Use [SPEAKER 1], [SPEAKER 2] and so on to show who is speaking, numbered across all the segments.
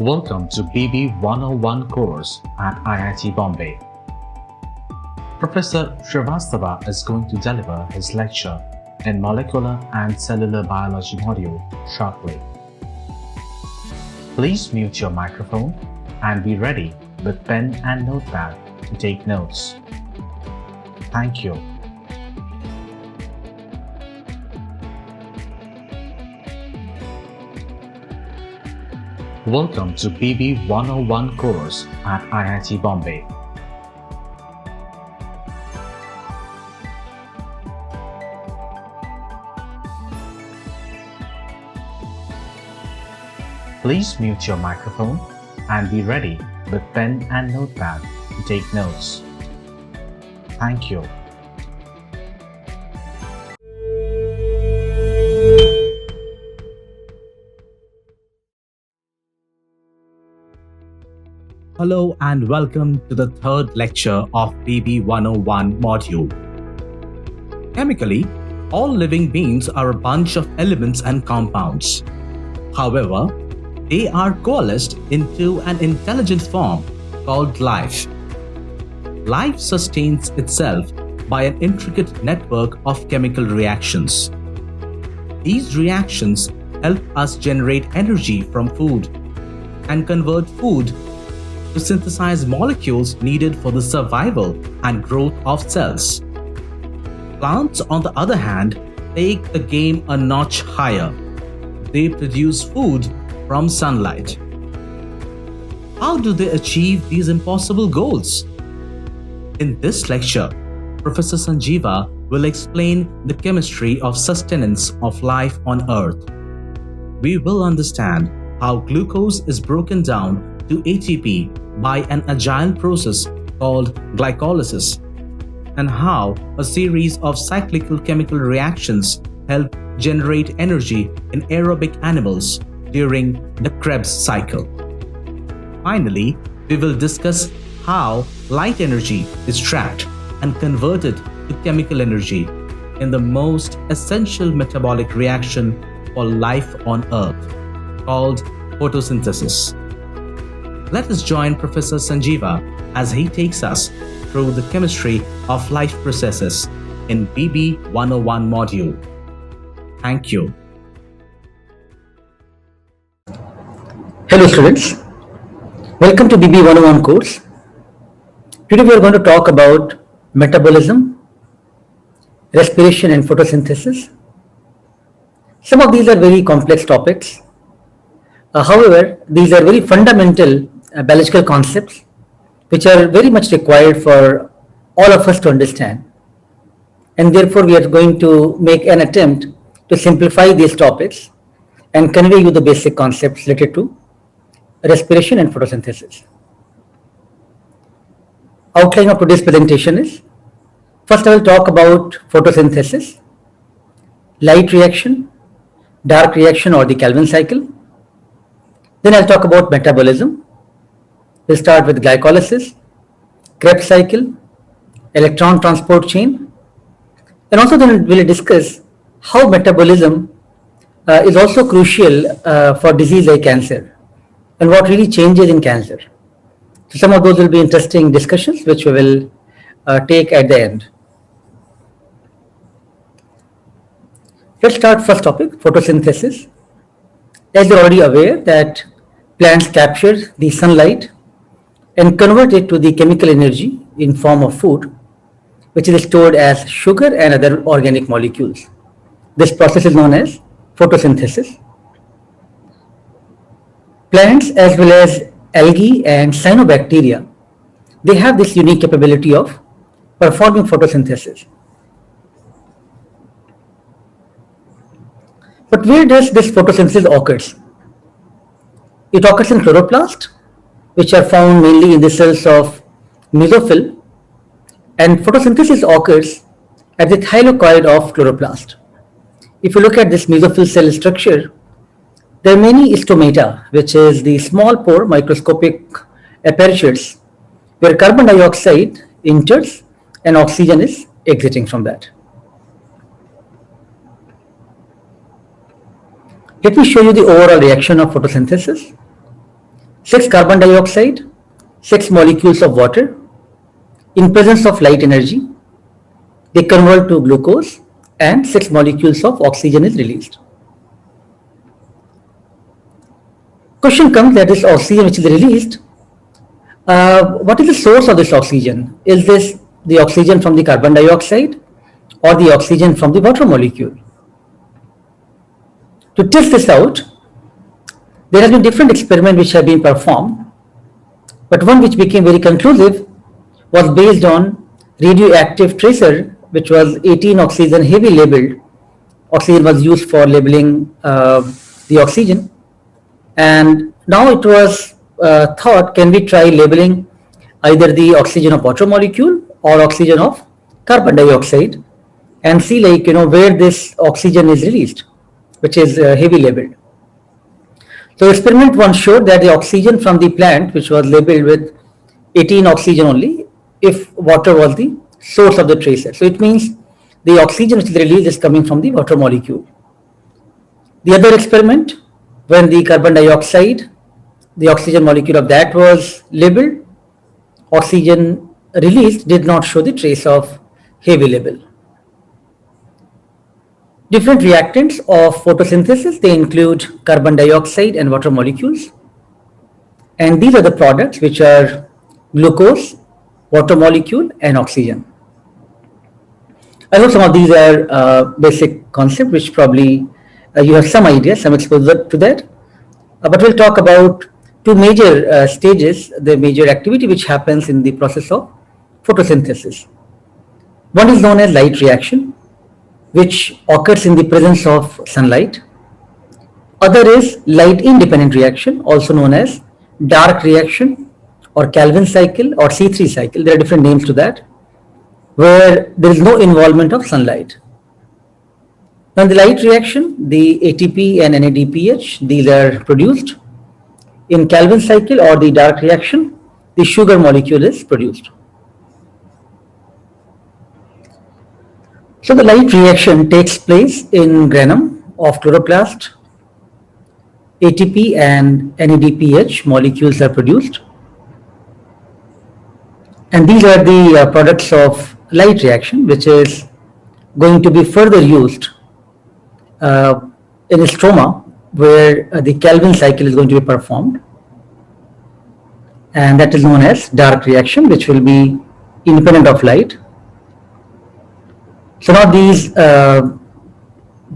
[SPEAKER 1] Welcome to BB 101 course at IIT Bombay. Professor Srivastava is going to deliver his lecture in Molecular and Cellular Biology module shortly. Please mute your microphone and be ready with pen and notepad to take notes. Thank you. Welcome to BB 101 course at IIT Bombay. Please mute your microphone and be ready with pen and notepad to take notes. Thank you.
[SPEAKER 2] Hello and welcome to the third lecture of BB 101 module. Chemically, all living beings are a bunch of elements and compounds. However, they are coalesced into an intelligent form called life. Life sustains itself by an intricate network of chemical reactions. These reactions help us generate energy from food and convert food to synthesize molecules needed for the survival and growth of cells. Plants, on the other hand, take the game a notch higher. They produce food from sunlight. How do they achieve these impossible goals? In this lecture, Professor Sanjeeva will explain the chemistry of sustenance of life on Earth. We will understand how glucose is broken down to ATP by an agile process called glycolysis, and how a series of cyclical chemical reactions help generate energy in aerobic animals during the Krebs cycle. Finally, we will discuss how light energy is trapped and converted to chemical energy in the most essential metabolic reaction for life on Earth, called photosynthesis. Let us join Professor Sanjeeva as he takes us through the chemistry of life processes in BB 101 module. Thank you.
[SPEAKER 3] Hello students, welcome to BB 101 course. Today we are going to talk about metabolism, respiration and photosynthesis. Some of these are very complex topics. However, these are very fundamental biological concepts which are very much required for all of us to understand, and therefore we are going to make an attempt to simplify these topics and convey you the basic concepts related to respiration and photosynthesis. Outline of today's presentation is: first I will talk about photosynthesis, light reaction, dark reaction or the Calvin cycle. Then I'll talk about metabolism. We'll start with glycolysis, Krebs cycle, electron transport chain, and also then we'll discuss how metabolism is also crucial for disease like cancer and what really changes in cancer. So some of those will be interesting discussions which we will take at the end. Let's start first topic, photosynthesis. As you're already aware that plants capture the sunlight and convert it to the chemical energy in form of food, which is stored as sugar and other organic molecules. This process is known as photosynthesis. Plants as well as algae and cyanobacteria, they have this unique capability of performing photosynthesis. But where does this photosynthesis occurs? It occurs in chloroplast, which are found mainly in the cells of mesophyll, and photosynthesis occurs at the thylakoid of chloroplast. If you look at this mesophyll cell structure, there are many stomata, which is the small pore microscopic apertures where carbon dioxide enters and oxygen is exiting from that. Let me show you the overall reaction of photosynthesis. 6 carbon dioxide, 6 molecules of water. In presence of light energy, they convert to glucose and 6 molecules of oxygen is released. Question comes that this oxygen which is released, what is the source of this oxygen? Is this the oxygen from the carbon dioxide or the oxygen from the water molecule? To test this out, there have been different experiments which have been performed, but one which became very conclusive was based on radioactive tracer, which was 18 oxygen heavy labeled. Oxygen was used for labeling the oxygen. And now it was thought, can we try labeling either the oxygen of water molecule or oxygen of carbon dioxide and see where this oxygen is released, which is heavy labeled. So experiment one showed that the oxygen from the plant, which was labeled with 18 oxygen only, if water was the source of the tracer. So it means the oxygen which is released is coming from the water molecule. The other experiment, when the carbon dioxide, the oxygen molecule of that was labeled, oxygen released did not show the trace of heavy label. Different reactants of photosynthesis, they include carbon dioxide and water molecules. And these are the products which are glucose, water molecule, and oxygen. I hope some of these are basic concepts which probably you have some idea, some exposure to that. But we'll talk about two major stages, the major activity which happens in the process of photosynthesis. One is known as light reaction, which occurs in the presence of sunlight. Other is light independent reaction, also known as dark reaction or Calvin cycle or C3 cycle. There are different names to that, where there is no involvement of sunlight. Now in the light reaction, the ATP and NADPH, these are produced. In Calvin cycle or the dark reaction, the sugar molecule is produced. So the light reaction takes place in granum of chloroplast. ATP and NADPH molecules are produced. And these are the products of light reaction, which is going to be further used in a stroma where the Calvin cycle is going to be performed. And that is known as dark reaction, which will be independent of light. So now these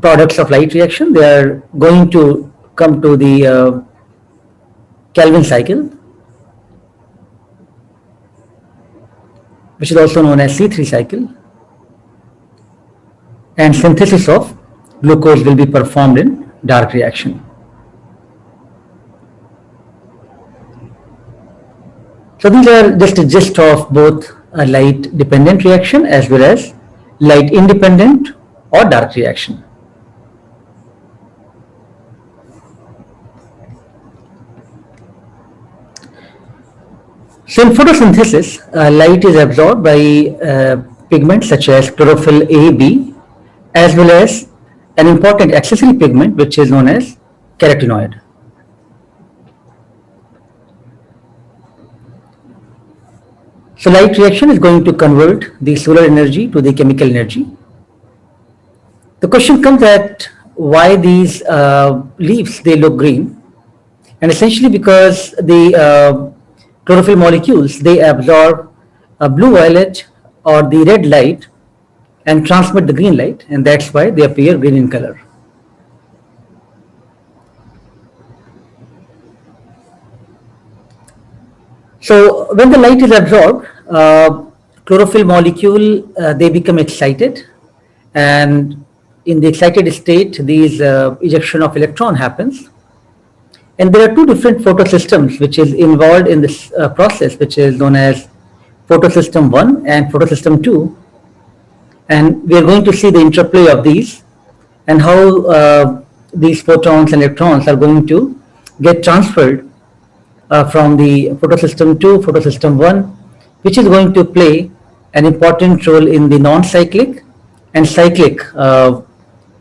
[SPEAKER 3] products of light reaction, they are going to come to the Calvin cycle, which is also known as C3 cycle, and synthesis of glucose will be performed in dark reaction. So these are just a gist of both a light dependent reaction as well as light independent or dark reaction. So in photosynthesis, light is absorbed by pigments such as chlorophyll A, B, as well as an important accessory pigment which is known as carotenoid. So light reaction is going to convert the solar energy to the chemical energy. The question comes that why these leaves, they look green, and essentially because the chlorophyll molecules, they absorb a blue violet or the red light and transmit the green light, and that's why they appear green in color. So when the light is absorbed, chlorophyll molecule, they become excited, and in the excited state, these ejection of electron happens. And there are two different photosystems which is involved in this process, which is known as photosystem 1 and photosystem 2. And we are going to see the interplay of these and how these photons and electrons are going to get transferred from the photosystem 2, photosystem 1, which is going to play an important role in the non-cyclic and cyclic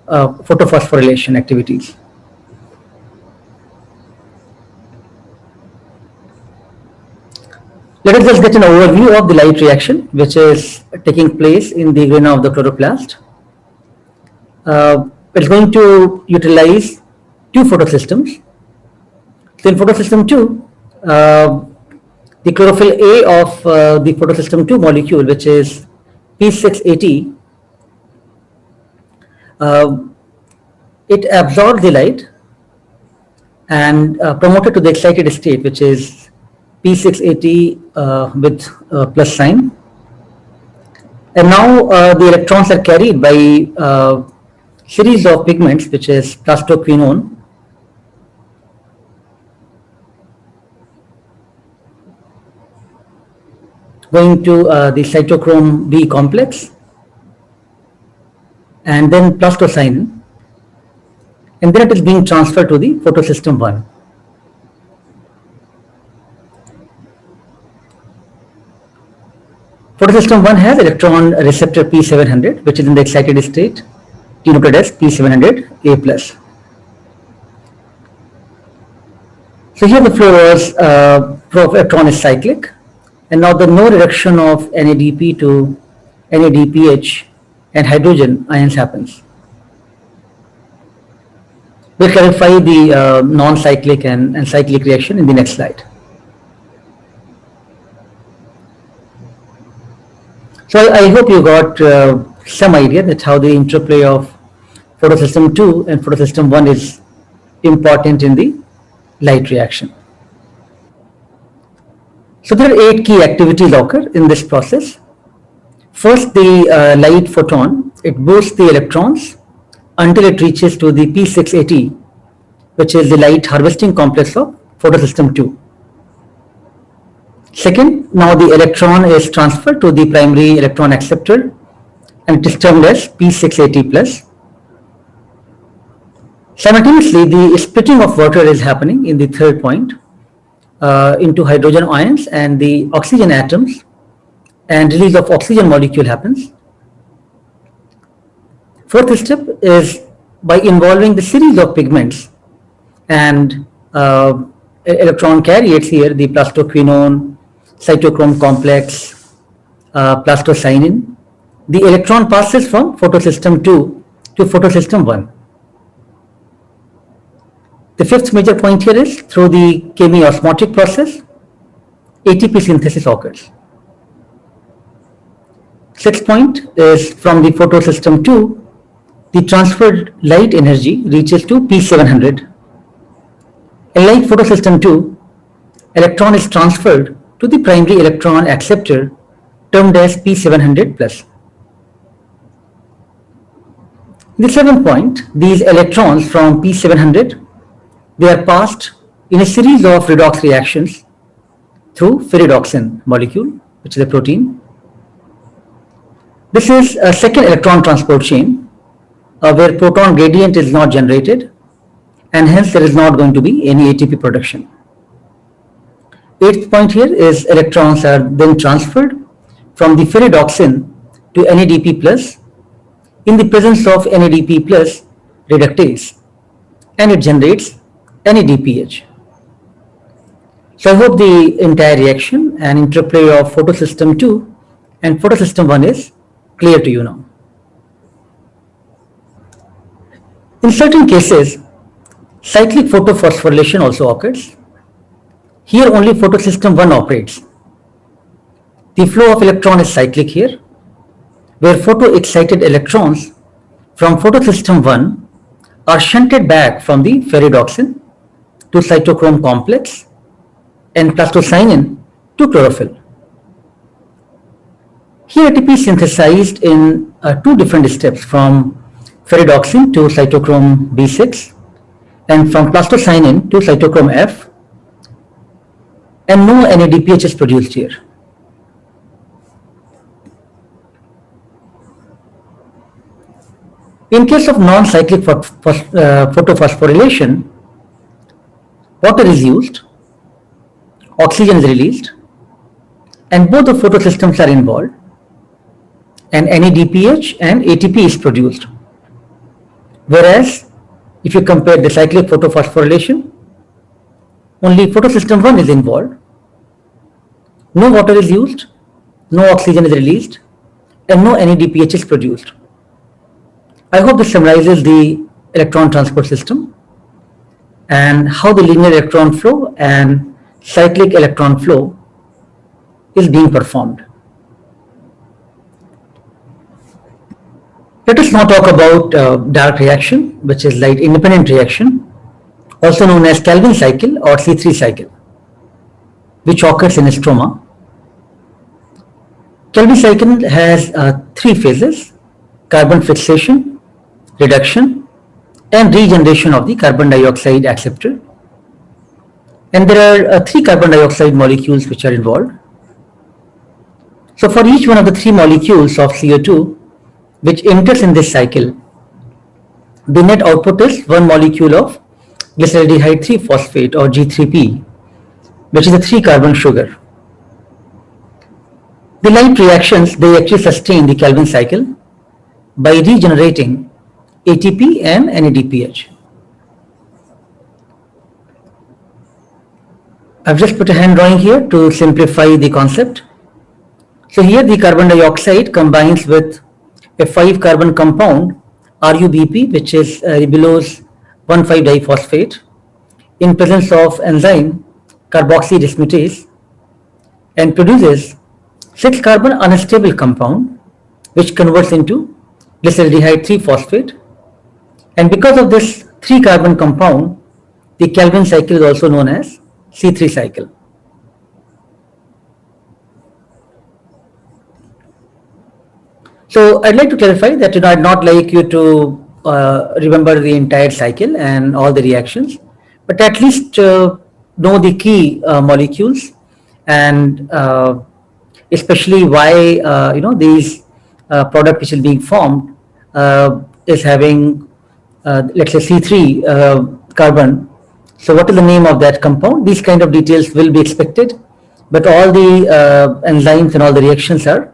[SPEAKER 3] photophosphorylation activities. Let us just get an overview of the light reaction which is taking place in the grain of the chloroplast. It's going to utilize two photosystems. So in photosystem 2, the chlorophyll A of the photosystem 2 molecule, which is P680, it absorbs the light and promoted to the excited state, which is P680 with plus sign. And now the electrons are carried by series of pigments, which is plastoquinone, going to the cytochrome B complex, and then plastocyanin, and then it is being transferred to the photosystem 1. Photosystem 1 has electron receptor P700, which is in the excited state, denoted as P700A+. So here the flow of electron is cyclic, and now the no reduction of NADP to NADPH and hydrogen ions happens. We'll clarify the non-cyclic and cyclic reaction in the next slide. So I hope you got some idea that how the interplay of photosystem 2 and photosystem 1 is important in the light reaction. So there are 8 key activities occur in this process. First, the light photon, it boosts the electrons until it reaches to the P680, which is the light harvesting complex of photosystem 2. Second, now the electron is transferred to the primary electron acceptor, and it is termed as P680+. Simultaneously, the splitting of water is happening in the third point into hydrogen ions and the oxygen atoms, and release of oxygen molecule happens. Fourth step is by involving the series of pigments and electron carriers here, the plastoquinone, cytochrome complex, plastocyanin, the electron passes from photosystem 2 to photosystem 1. The fifth major point here is through the chemiosmotic process, ATP synthesis occurs. Sixth point is from the photosystem 2, the transferred light energy reaches to P700. In like photosystem 2, electron is transferred to the primary electron acceptor termed as P700+. The seventh point, these electrons from P700, they are passed in a series of redox reactions through ferredoxin molecule, which is a protein. This is a second electron transport chain where proton gradient is not generated, and hence there is not going to be any ATP production. Eighth point here is electrons are then transferred from the ferredoxin to NADP+ in the presence of NADP+ reductase, and it generates NADPH. So I hope the entire reaction and interplay of photosystem 2 and photosystem 1 is clear to you now. In certain cases, cyclic photophosphorylation also occurs. Here only photosystem 1 operates. The flow of electron is cyclic here, where photoexcited electrons from photosystem 1 are shunted back from the ferredoxin to cytochrome complex and plastocyanin to chlorophyll. Here ATP is synthesized in 2 different steps, from ferredoxin to cytochrome B6 and from plastocyanin to cytochrome F, and no NADPH is produced here. In case of non-cyclic photophosphorylation, water is used, oxygen is released, and both the photosystems are involved, and NADPH and ATP is produced. Whereas if you compare the cyclic photophosphorylation, only photosystem 1 is involved, No water is used, no oxygen is released, and no NADPH is produced. I hope this summarizes the electron transport system and how the linear electron flow and cyclic electron flow is being performed. Let us now talk about dark reaction, which is light independent reaction, also known as Calvin cycle or C3 cycle, which occurs in stroma. Calvin cycle has three phases: carbon fixation, reduction, and regeneration of the carbon dioxide acceptor. And there are three carbon dioxide molecules which are involved. So for each one of the three molecules of CO2 which enters in this cycle, the net output is one molecule of glyceraldehyde 3-phosphate or G3P, which is a 3-carbon sugar. The light reactions, they actually sustain the Calvin cycle by regenerating ATP and NADPH. I've just put a hand drawing here to simplify the concept. So here the carbon dioxide combines with a 5-carbon compound RUBP, which is ribulose 1,5-diphosphate, in presence of enzyme carboxy dismutase, and produces 6-carbon unstable compound which converts into glyceraldehyde 3-phosphate. And because of this 3-carbon compound, the Calvin cycle is also known as C3 cycle. So I'd like to clarify that I'd not like you to remember the entire cycle and all the reactions, but at least know the key molecules and especially why these product which is being formed is having let's say C3 carbon. So what is the name of that compound? These kind of details will be expected, but all the enzymes and all the reactions are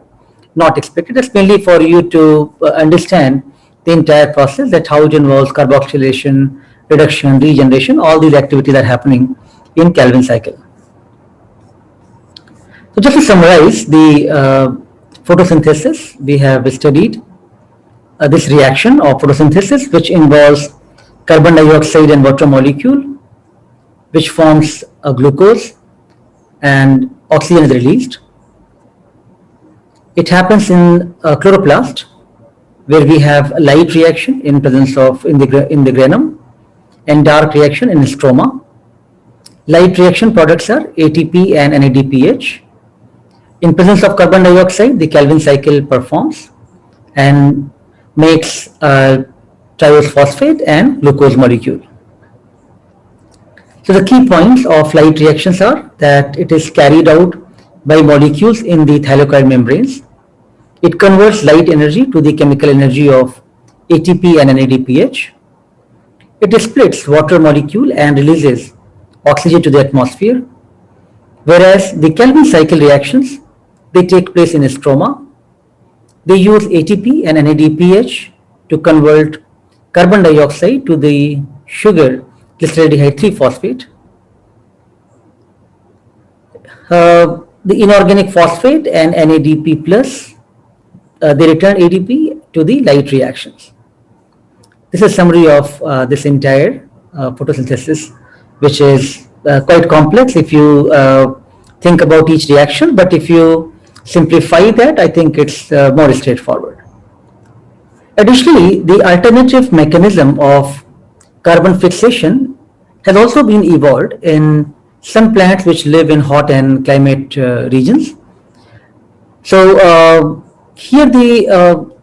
[SPEAKER 3] not expected. It's mainly for you to understand the entire process, that how it involves carboxylation, reduction, regeneration, all these activities are happening in Calvin cycle. So just to summarize the photosynthesis, we have studied this reaction of photosynthesis, which involves carbon dioxide and water molecule, which forms a glucose and oxygen is released. It happens in chloroplast, where we have light reaction in presence of in the granum and dark reaction in stroma. Light reaction products are ATP and NADPH. In presence of carbon dioxide, the Calvin cycle performs and makes triose phosphate and glucose molecule. So the key points of light reactions are that it is carried out by molecules in the thylakoid membranes. It converts light energy to the chemical energy of ATP and NADPH. It splits water molecule and releases oxygen to the atmosphere. Whereas the Calvin cycle reactions, they take place in stroma. They use ATP and NADPH to convert carbon dioxide to the sugar glyceraldehyde 3-phosphate. The inorganic phosphate and NADP plus, they return ADP to the light reactions. This is a summary of this entire photosynthesis, which is quite complex if you think about each reaction, but if you simplify that, I think it's more straightforward. Additionally, the alternative mechanism of carbon fixation has also been evolved in some plants which live in hot and climate regions. So here the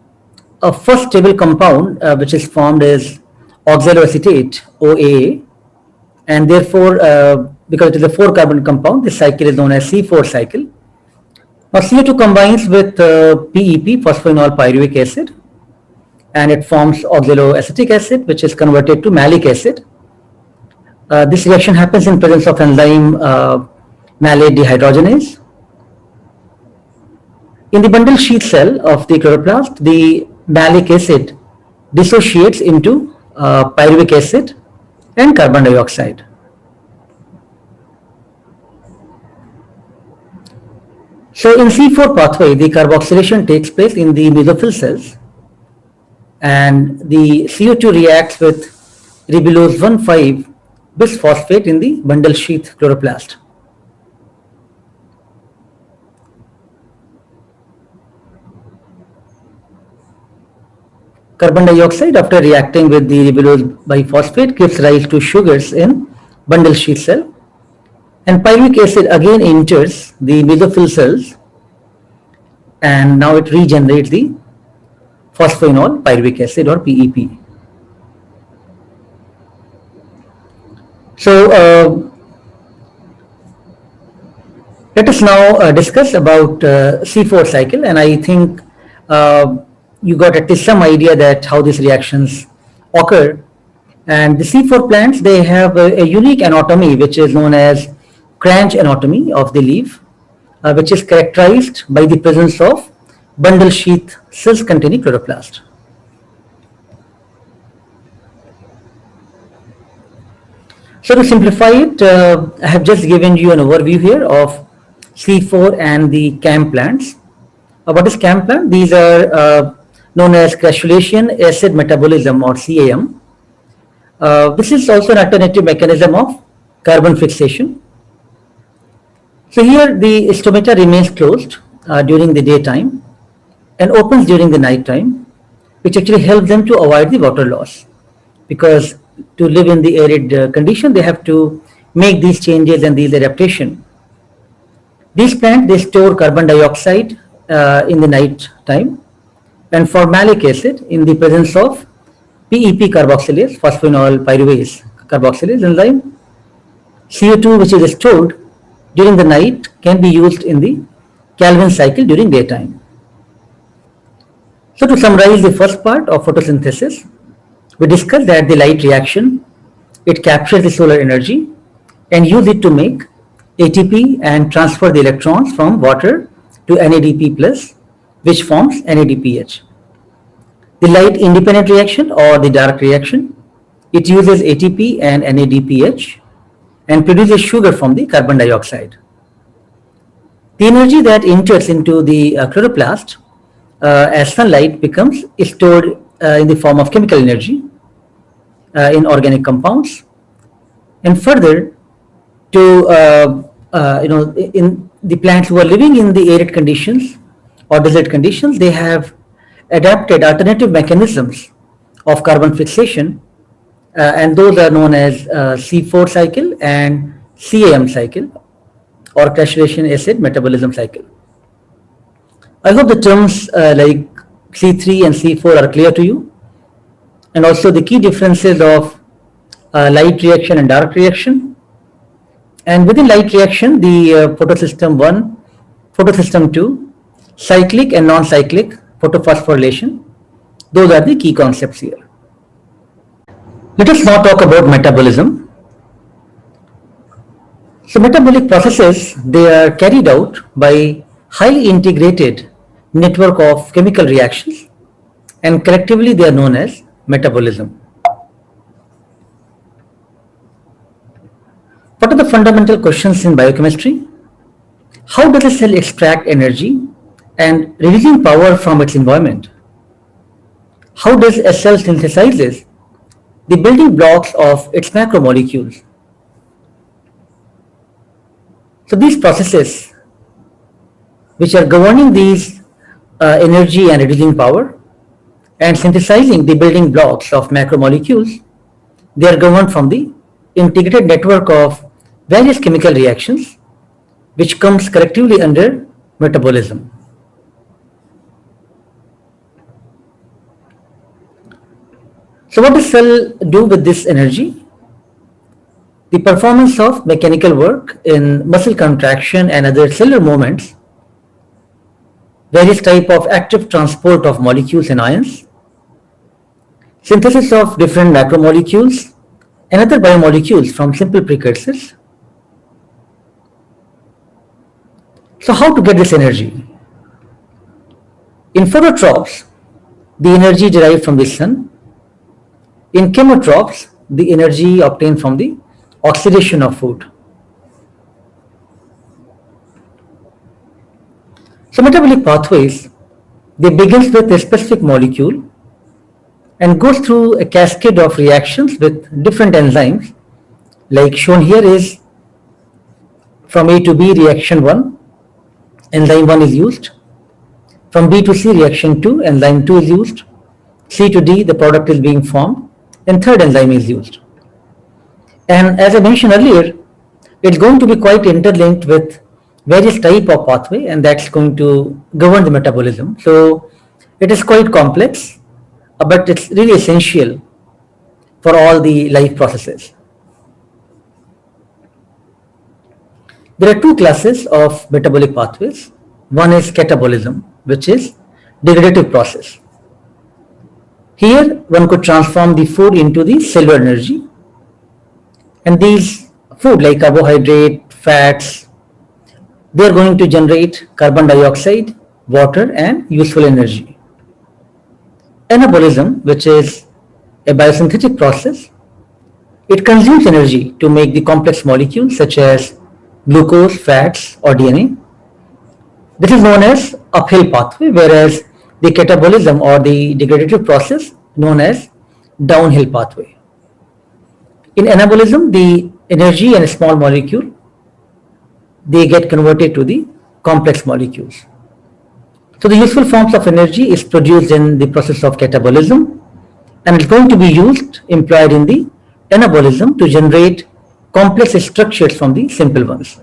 [SPEAKER 3] first stable compound which is formed is oxaloacetate, OAA, and therefore because it is a 4-carbon compound, this cycle is known as C4 cycle. Now CO2 combines with PEP, phosphoenol pyruvic acid, and it forms oxaloacetic acid, which is converted to malic acid. This reaction happens in presence of enzyme malate dehydrogenase. In the bundle sheath cell of the chloroplast, the malic acid dissociates into pyruvic acid and carbon dioxide. So in C4 pathway, the carboxylation takes place in the mesophyll cells, and the CO2 reacts with ribulose 1,5 bisphosphate in the bundle sheath chloroplast. Carbon dioxide, after reacting with the ribulose biphosphate, gives rise to sugars in bundle sheath cell, and pyruvic acid again enters the mesophyll cells, and now it regenerates the phosphoenol pyruvic acid or PEP. So let us now discuss about C4 cycle, and I think you got at least some idea that how these reactions occur. And the C4 plants, they have a unique anatomy which is known as Cranch anatomy of the leaf, which is characterized by the presence of bundle sheath cells containing chloroplast. So to simplify it, I have just given you an overview here of C4 and the CAM plants. What is CAM plant? These are known as crassulacean acid metabolism or CAM. This is also an alternative mechanism of carbon fixation. So here the stomata remains closed during the daytime and opens during the night time, which actually helps them to avoid the water loss, because to live in the arid condition, they have to make these changes and these adaptation. These plants, they store carbon dioxide in the night time and formalic acid in the presence of PEP carboxylase, phosphoenol pyruvase carboxylase enzyme. CO2, which is stored during the night, can be used in the Calvin cycle during daytime. So to summarize the first part of photosynthesis, we discussed that the light reaction, it captures the solar energy and use it to make ATP and transfer the electrons from water to NADP plus, which forms NADPH. The light independent reaction or the dark reaction, it uses ATP and NADPH and produces sugar from the carbon dioxide. The energy that enters into the chloroplast as sunlight becomes stored in the form of chemical energy in organic compounds, and further to in the plants who are living in the arid conditions or desert conditions, they have adapted alternative mechanisms of carbon fixation, and those are known as C4 cycle and CAM cycle or crassulacean acid metabolism cycle. I hope the terms like C3 and C4 are clear to you, and also the key differences of light reaction and dark reaction. And within light reaction, the photosystem 1, photosystem 2, cyclic and non-cyclic photophosphorylation, those are the key concepts here. Let us now talk about metabolism. So metabolic processes, they are carried out by highly integrated network of chemical reactions, and collectively they are known as metabolism. What are the fundamental questions in biochemistry? How does a cell extract energy and releasing power from its environment? How does a cell synthesizes the building blocks of its macromolecules? So these processes which are governing these energy and releasing power and synthesizing the building blocks of macromolecules, they are governed from the integrated network of various chemical reactions, which comes collectively under metabolism. So what does cell do with this energy? The performance of mechanical work in muscle contraction and other cellular movements, various type of active transport of molecules and ions, synthesis of different macromolecules and other biomolecules from simple precursors. So how to get this energy? In phototrophs, the energy derived from the sun. In chemotrophs, the energy obtained from the oxidation of food. So metabolic pathways, they begins with a specific molecule and goes through a cascade of reactions with different enzymes, like shown here is from A to B reaction 1, enzyme 1 is used. From B to C reaction 2, enzyme 2 is used. C to D, the product is being formed, and third enzyme is used. And as I mentioned earlier, it's going to be quite interlinked with various type of pathway, and that's going to govern the metabolism. So it is quite complex, but it's really essential for all the life processes. There are two classes of metabolic pathways. One is catabolism, which is degradative process. Here one could transform the food into the cellular energy, and these food like carbohydrate, fats, they are going to generate carbon dioxide, water and useful energy. Anabolism, which is a biosynthetic process, it consumes energy to make the complex molecules such as glucose, fats or DNA. This is known as uphill pathway, whereas the catabolism or the degradative process known as downhill pathway. In anabolism, the energy and a small molecule, they get converted to the complex molecules. So the useful forms of energy is produced in the process of catabolism, and it's going to be used, employed in the anabolism to generate complex structures from the simple ones.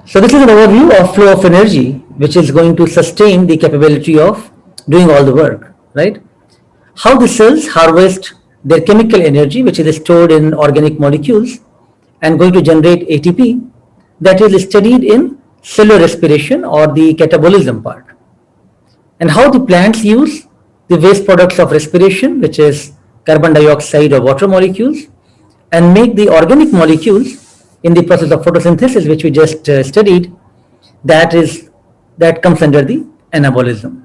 [SPEAKER 3] So this is an overview of flow of energy, which is going to sustain the capability of doing all the work, right? How the cells harvest their chemical energy, which is stored in organic molecules and going to generate ATP, that is studied in cellular respiration or the catabolism part. And how the plants use the waste products of respiration, which is carbon dioxide or water molecules, and make the organic molecules in the process of photosynthesis, which we just studied, that comes under the anabolism.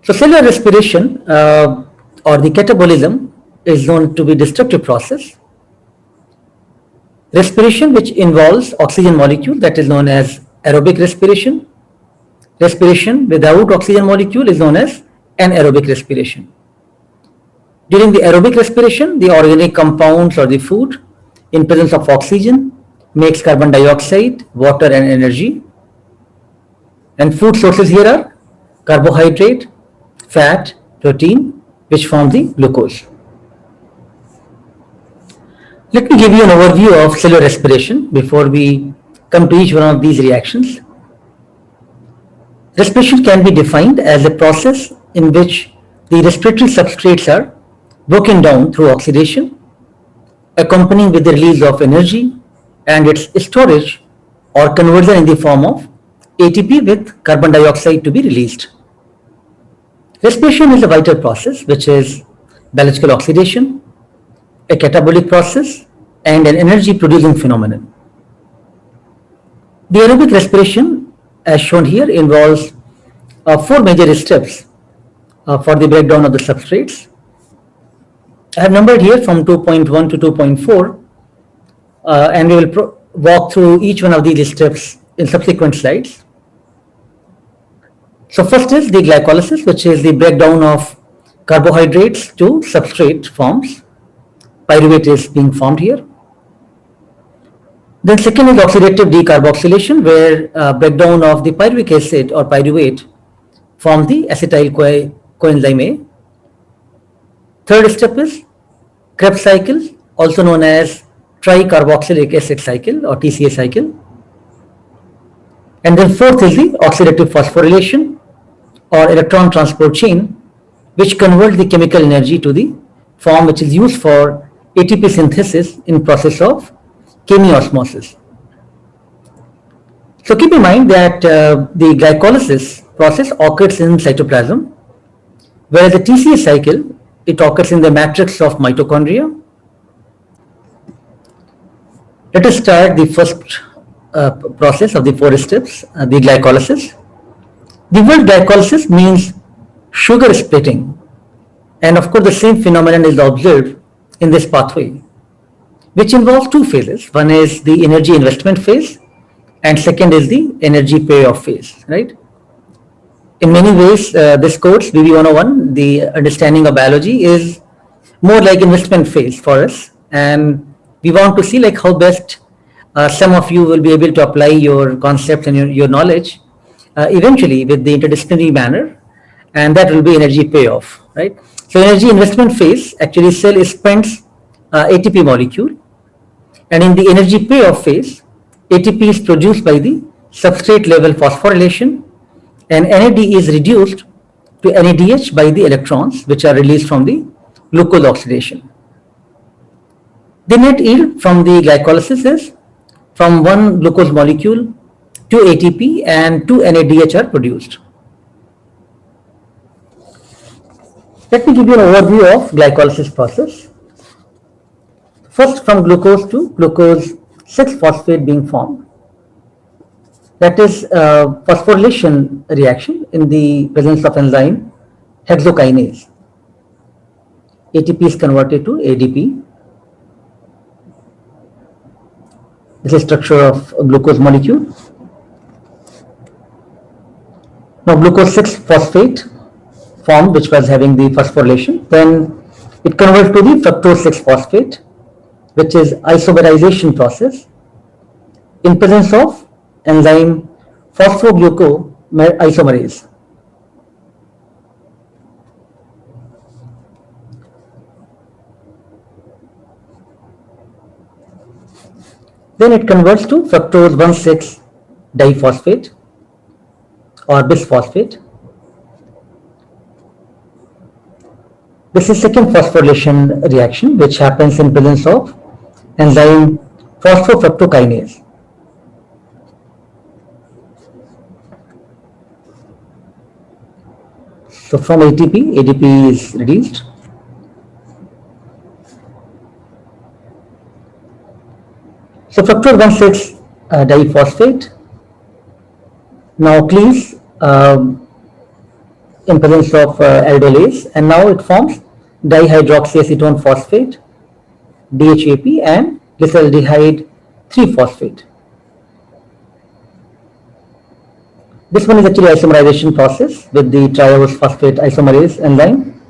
[SPEAKER 3] So cellular respiration or the catabolism is known to be destructive process. Respiration, which involves oxygen molecule, that is known as aerobic respiration. Respiration without oxygen molecule is known as anaerobic respiration. During the aerobic respiration, the organic compounds or the food in presence of oxygen makes carbon dioxide, water and energy. And food sources here are carbohydrate, fat, protein, which form the glucose. Let me give you an overview of cellular respiration before we come to each one of these reactions. Respiration can be defined as a process in which the respiratory substrates are broken down through oxidation, accompanying with the release of energy and its storage or conversion in the form of ATP with carbon dioxide to be released. Respiration is a vital process, which is biological oxidation, a catabolic process, and an energy producing phenomenon. The aerobic respiration, as shown here, involves four major steps for the breakdown of the substrates. I have numbered here from 2.1 to 2.4, and we will walk through each one of these steps in subsequent slides. So first is the glycolysis, which is the breakdown of carbohydrates to substrate forms. Pyruvate is being formed here. Then second is oxidative decarboxylation, where breakdown of the pyruvic acid or pyruvate forms the acetyl coenzyme A. Third step is Krebs cycle, also known as tricarboxylic acid cycle or TCA cycle. And then fourth is the oxidative phosphorylation or electron transport chain, which converts the chemical energy to the form which is used for ATP synthesis in process of chemiosmosis. So keep in mind that the glycolysis process occurs in cytoplasm, whereas the TCA cycle, it occurs in the matrix of mitochondria. Let us start the first process of the four steps, the glycolysis. The word glycolysis means sugar splitting, and of course the same phenomenon is observed in this pathway, which involves two phases. One is the energy investment phase, and second is the energy payoff phase, right? In many ways, this course, BB 101, the understanding of biology, is more like investment phase for us. And we want to see like how best some of you will be able to apply your concepts and your knowledge eventually with the interdisciplinary manner, and that will be energy payoff, right? So energy investment phase, actually cell spends ATP molecule, and in the energy payoff phase, ATP is produced by the substrate level phosphorylation, and NAD is reduced to NADH by the electrons which are released from the glucose oxidation. The net yield from the glycolysis is from one glucose molecule, 2 ATP and 2 NADH are produced. Let me give you an overview of glycolysis process. First, from glucose to glucose 6-phosphate being formed. That is phosphorylation reaction in the presence of enzyme hexokinase. ATP is converted to ADP. This is structure of a glucose molecule. Now glucose 6-phosphate formed, which was having the phosphorylation, then it converts to the fructose 6-phosphate, which is isomerization process in presence of enzyme phosphoglucoisomerase. Then it converts to fructose 1,6-diphosphate or bisphosphate. This is second phosphorylation reaction which happens in presence of enzyme phosphofructokinase. So from ATP, ADP is released. So fructose 1,6-diphosphate now cleaves in presence of aldolase, and now it forms dihydroxyacetone phosphate, DHAP, and glyceraldehyde 3-phosphate. This one is actually isomerization process with the triose phosphate isomerase enzyme.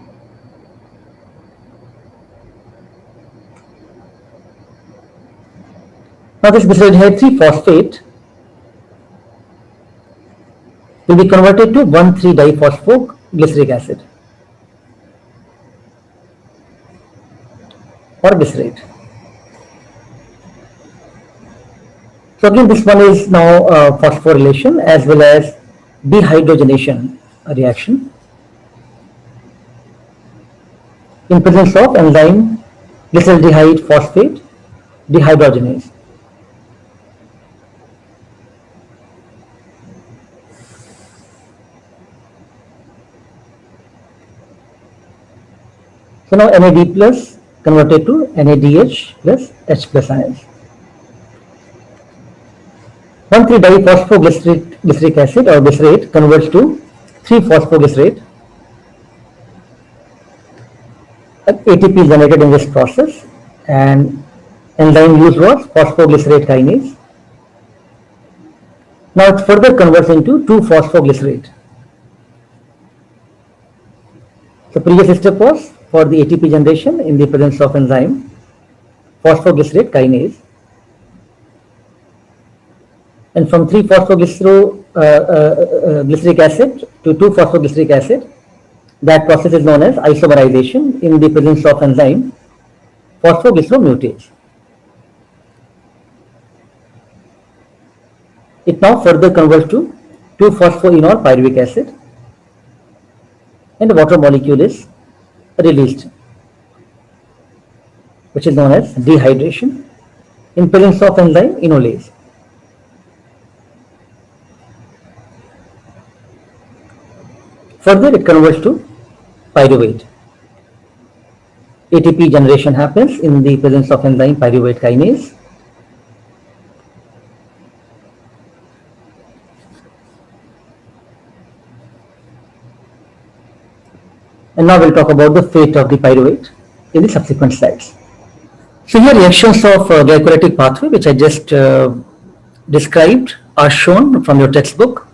[SPEAKER 3] Now this glyceraldehyde 3-phosphate will be converted to 1,3-diphosphoglyceric acid or glycerate. So again, this one is now phosphorylation as well as dehydrogenation reaction in presence of enzyme glyceraldehyde phosphate dehydrogenase. So now NAD plus converted to NADH plus H plus ions. 1,3-diphosphoglyceric acid or glycerate converts to 3-phosphoglycerate. ATP is generated in this process, and enzyme used was phosphoglycerate kinase. Now it further converts into 2-phosphoglycerate. The previous step was for the ATP generation in the presence of enzyme phosphoglycerate kinase, and from 3-phosphoglyceric acid to 2-phosphoglyceric acid, that process is known as isomerization in the presence of enzyme phosphoglyceromutase. It now further converts to 2-phosphoenol pyruvic acid, and the water molecule is released, which is known as dehydration in presence of enzyme enolase. Further, it converts to pyruvate. ATP generation happens in the presence of enzyme pyruvate kinase. And now we'll talk about the fate of the pyruvate in the subsequent slides. So here reactions of glycolytic pathway, which I just described, are shown from your textbook.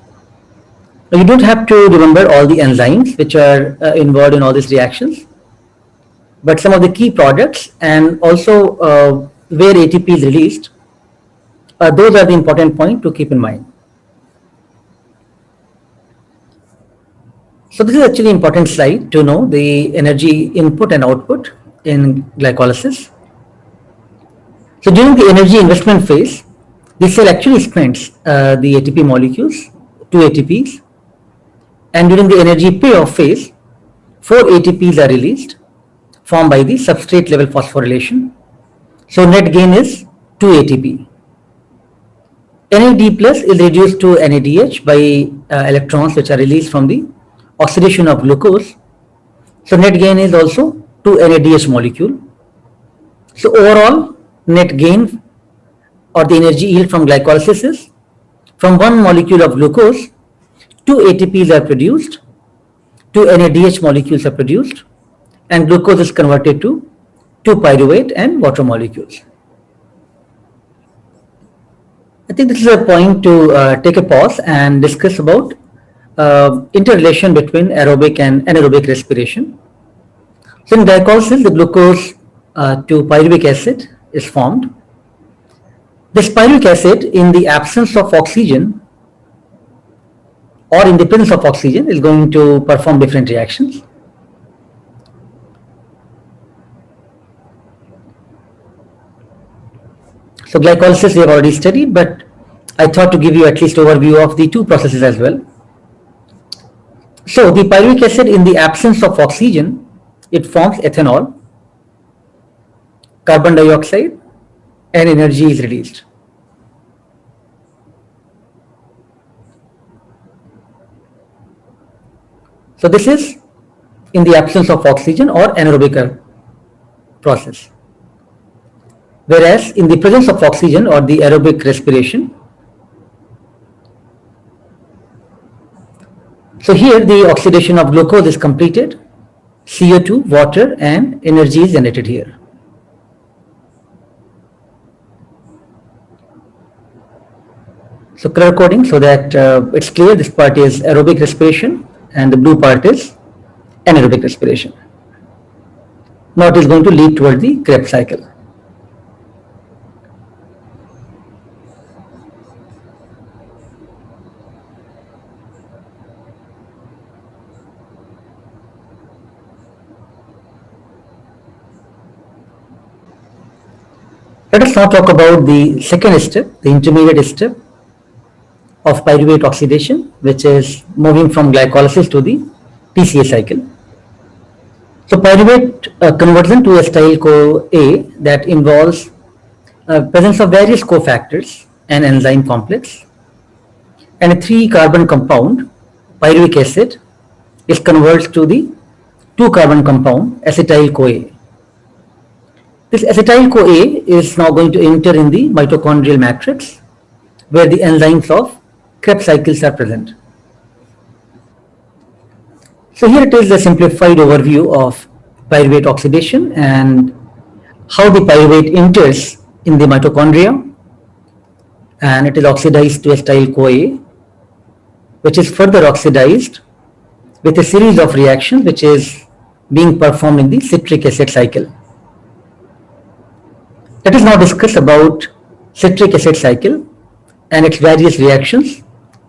[SPEAKER 3] Now, you don't have to remember all the enzymes which are involved in all these reactions, but some of the key products and also where ATP is released, those are the important point to keep in mind. So this is actually an important slide to know the energy input and output in glycolysis. So during the energy investment phase, the cell actually spends the ATP molecules, 2 ATPs, and during the energy payoff phase, 4 ATPs are released, formed by the substrate level phosphorylation. So net gain is 2 ATP. NAD plus is reduced to NADH by electrons which are released from the oxidation of glucose. So net gain is also 2 NADH molecule. So overall net gain or the energy yield from glycolysis is from one molecule of glucose, 2 ATPs are produced, 2 NADH molecules are produced, and glucose is converted to 2 pyruvate and water molecules. I think this is a point to take a pause and discuss about interrelation between aerobic and anaerobic respiration. So in glycolysis, the glucose to pyruvic acid is formed. This pyruvic acid, in the absence of oxygen or in the presence of oxygen, is going to perform different reactions. So glycolysis we have already studied, but I thought to give you at least overview of the two processes as well. So the pyruvic acid, in the absence of oxygen, it forms ethanol, carbon dioxide, and energy is released. So this is in the absence of oxygen or anaerobic process. Whereas in the presence of oxygen or the aerobic respiration, so here the oxidation of glucose is completed, CO2, water, and energy is generated here. So color coding so that it's clear, this part is aerobic respiration and the blue part is anaerobic respiration. Now it is going to lead toward the Krebs cycle. Let us now talk about the second step, the intermediate step of pyruvate oxidation, which is moving from glycolysis to the PCA cycle. So pyruvate conversion to acetyl-CoA that involves presence of various cofactors and enzyme complex, and a 3-carbon compound, pyruvic acid, is converted to the 2-carbon compound, acetyl-CoA. This acetyl-CoA is now going to enter in the mitochondrial matrix where the enzymes of Krebs cycles are present. So here it is a simplified overview of pyruvate oxidation and how the pyruvate enters in the mitochondria, and it is oxidized to acetyl-CoA, which is further oxidized with a series of reactions which is being performed in the citric acid cycle. Let us now discuss about citric acid cycle and its various reactions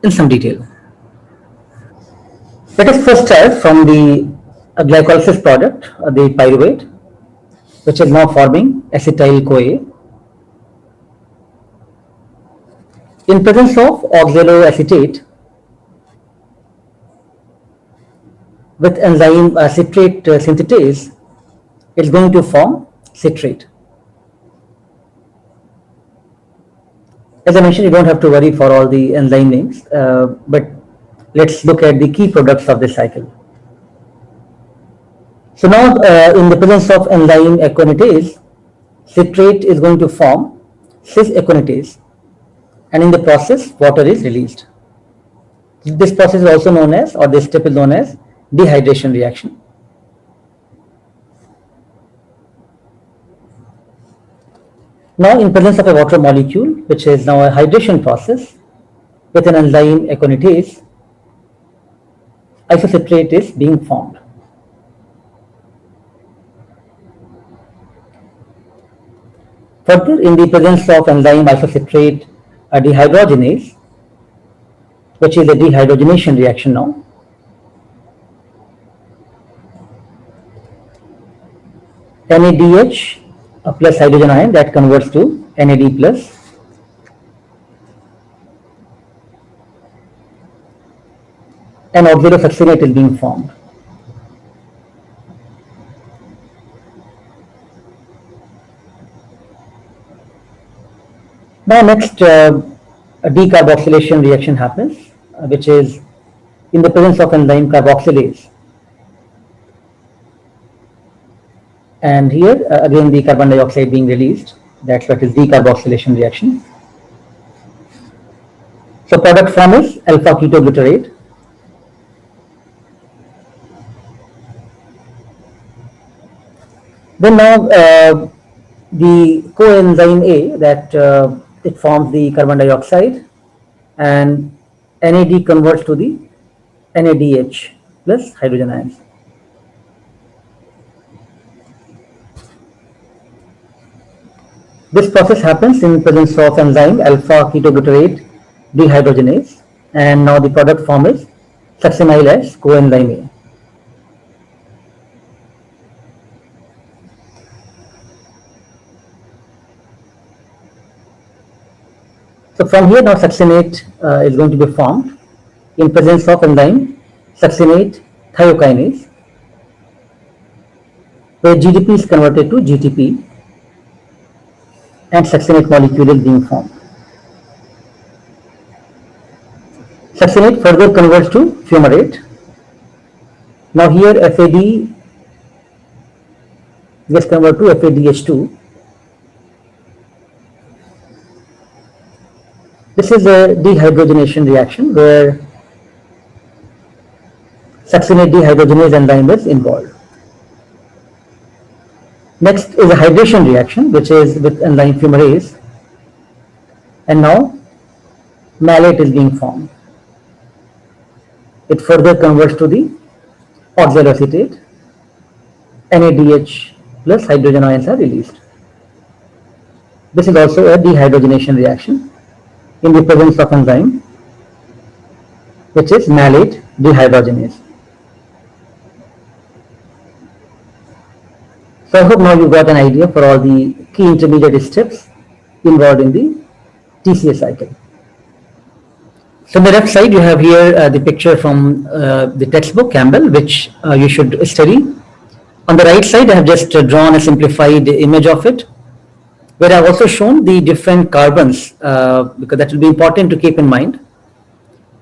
[SPEAKER 3] in some detail. Let us first start from the glycolysis product, the pyruvate, which is now forming acetyl-CoA. In presence of oxaloacetate with enzyme citrate synthetase, it is going to form citrate. As I mentioned, you don't have to worry for all the enzyme names, but let's look at the key products of this cycle. So now in the presence of enzyme aconitase, citrate is going to form cis-aconitase, and in the process water is released. This process is also known as, or this step is known as, dehydration reaction. Now, in presence of a water molecule, which is now a hydration process with an enzyme aconitase, isocitrate is being formed. Further, in the presence of enzyme isocitrate dehydrogenase, which is a dehydrogenation reaction now, NADH plus hydrogen ion that converts to NAD plus, and oxalosuccinate is being formed. Now next, a decarboxylation reaction happens, which is in the presence of enzyme carboxylase. And here again the carbon dioxide being released. That's what is decarboxylation reaction. So product form is alpha ketoglutarate. Then now the coenzyme A that it forms the carbon dioxide, and NAD converts to the NADH plus hydrogen ions. This process happens in presence of enzyme alpha ketoglutarate dehydrogenase, and now the product form is succinyl as coenzyme A. So from here now succinate is going to be formed in presence of enzyme succinate thiokinase, where GDP is converted to GTP and succinate molecule is being formed. Succinate further converts to fumarate. Now here FAD gets converted to FADH2. This is a dehydrogenation reaction where succinate dehydrogenase enzyme is involved. Next is a hydration reaction, which is with enzyme fumarase, and now malate is being formed. It further converts to the oxaloacetate. NADH plus hydrogen ions are released. This is also a dehydrogenation reaction in the presence of enzyme, which is malate dehydrogenase. So I hope now you got an idea for all the key intermediate steps involved in the TCA cycle. So on the left side you have here the picture from the textbook Campbell, which you should study. On the right side I have just drawn a simplified image of it, where I have also shown the different carbons, because that will be important to keep in mind.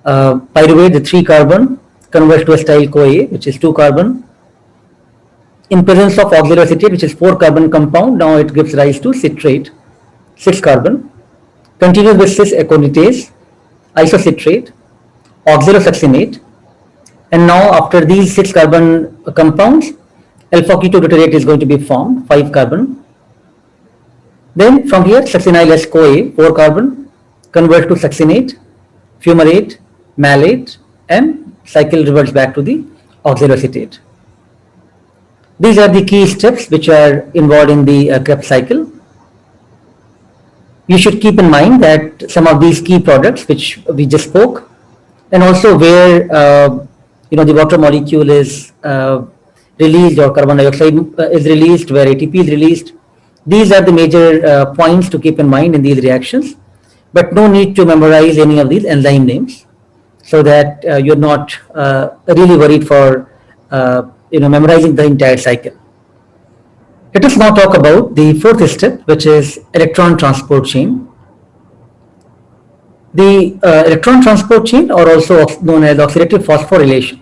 [SPEAKER 3] Pyruvate, the 3 carbon, converts to acetyl CoA, which is 2 carbon. In presence of oxaloacetate, which is 4 carbon compound, now it gives rise to citrate, 6 carbon. Continues with cis aconitase, isocitrate, oxalosuccinate, and now after these 6 carbon compounds, alpha ketoglutarate is going to be formed, 5 carbon. Then from here succinyl as CoA, 4 carbon, converts to succinate, fumarate, malate, and cycle reverts back to the oxaloacetate. These are the key steps which are involved in the Krebs cycle. You should keep in mind that some of these key products which we just spoke, and also where the water molecule is released or carbon dioxide is released, where ATP is released. These are the major points to keep in mind in these reactions, but no need to memorize any of these enzyme names, so that you're not really worried for memorizing the entire cycle. Let us now talk about the 4th step, which is electron transport chain. The electron transport chain, or also known as oxidative phosphorylation.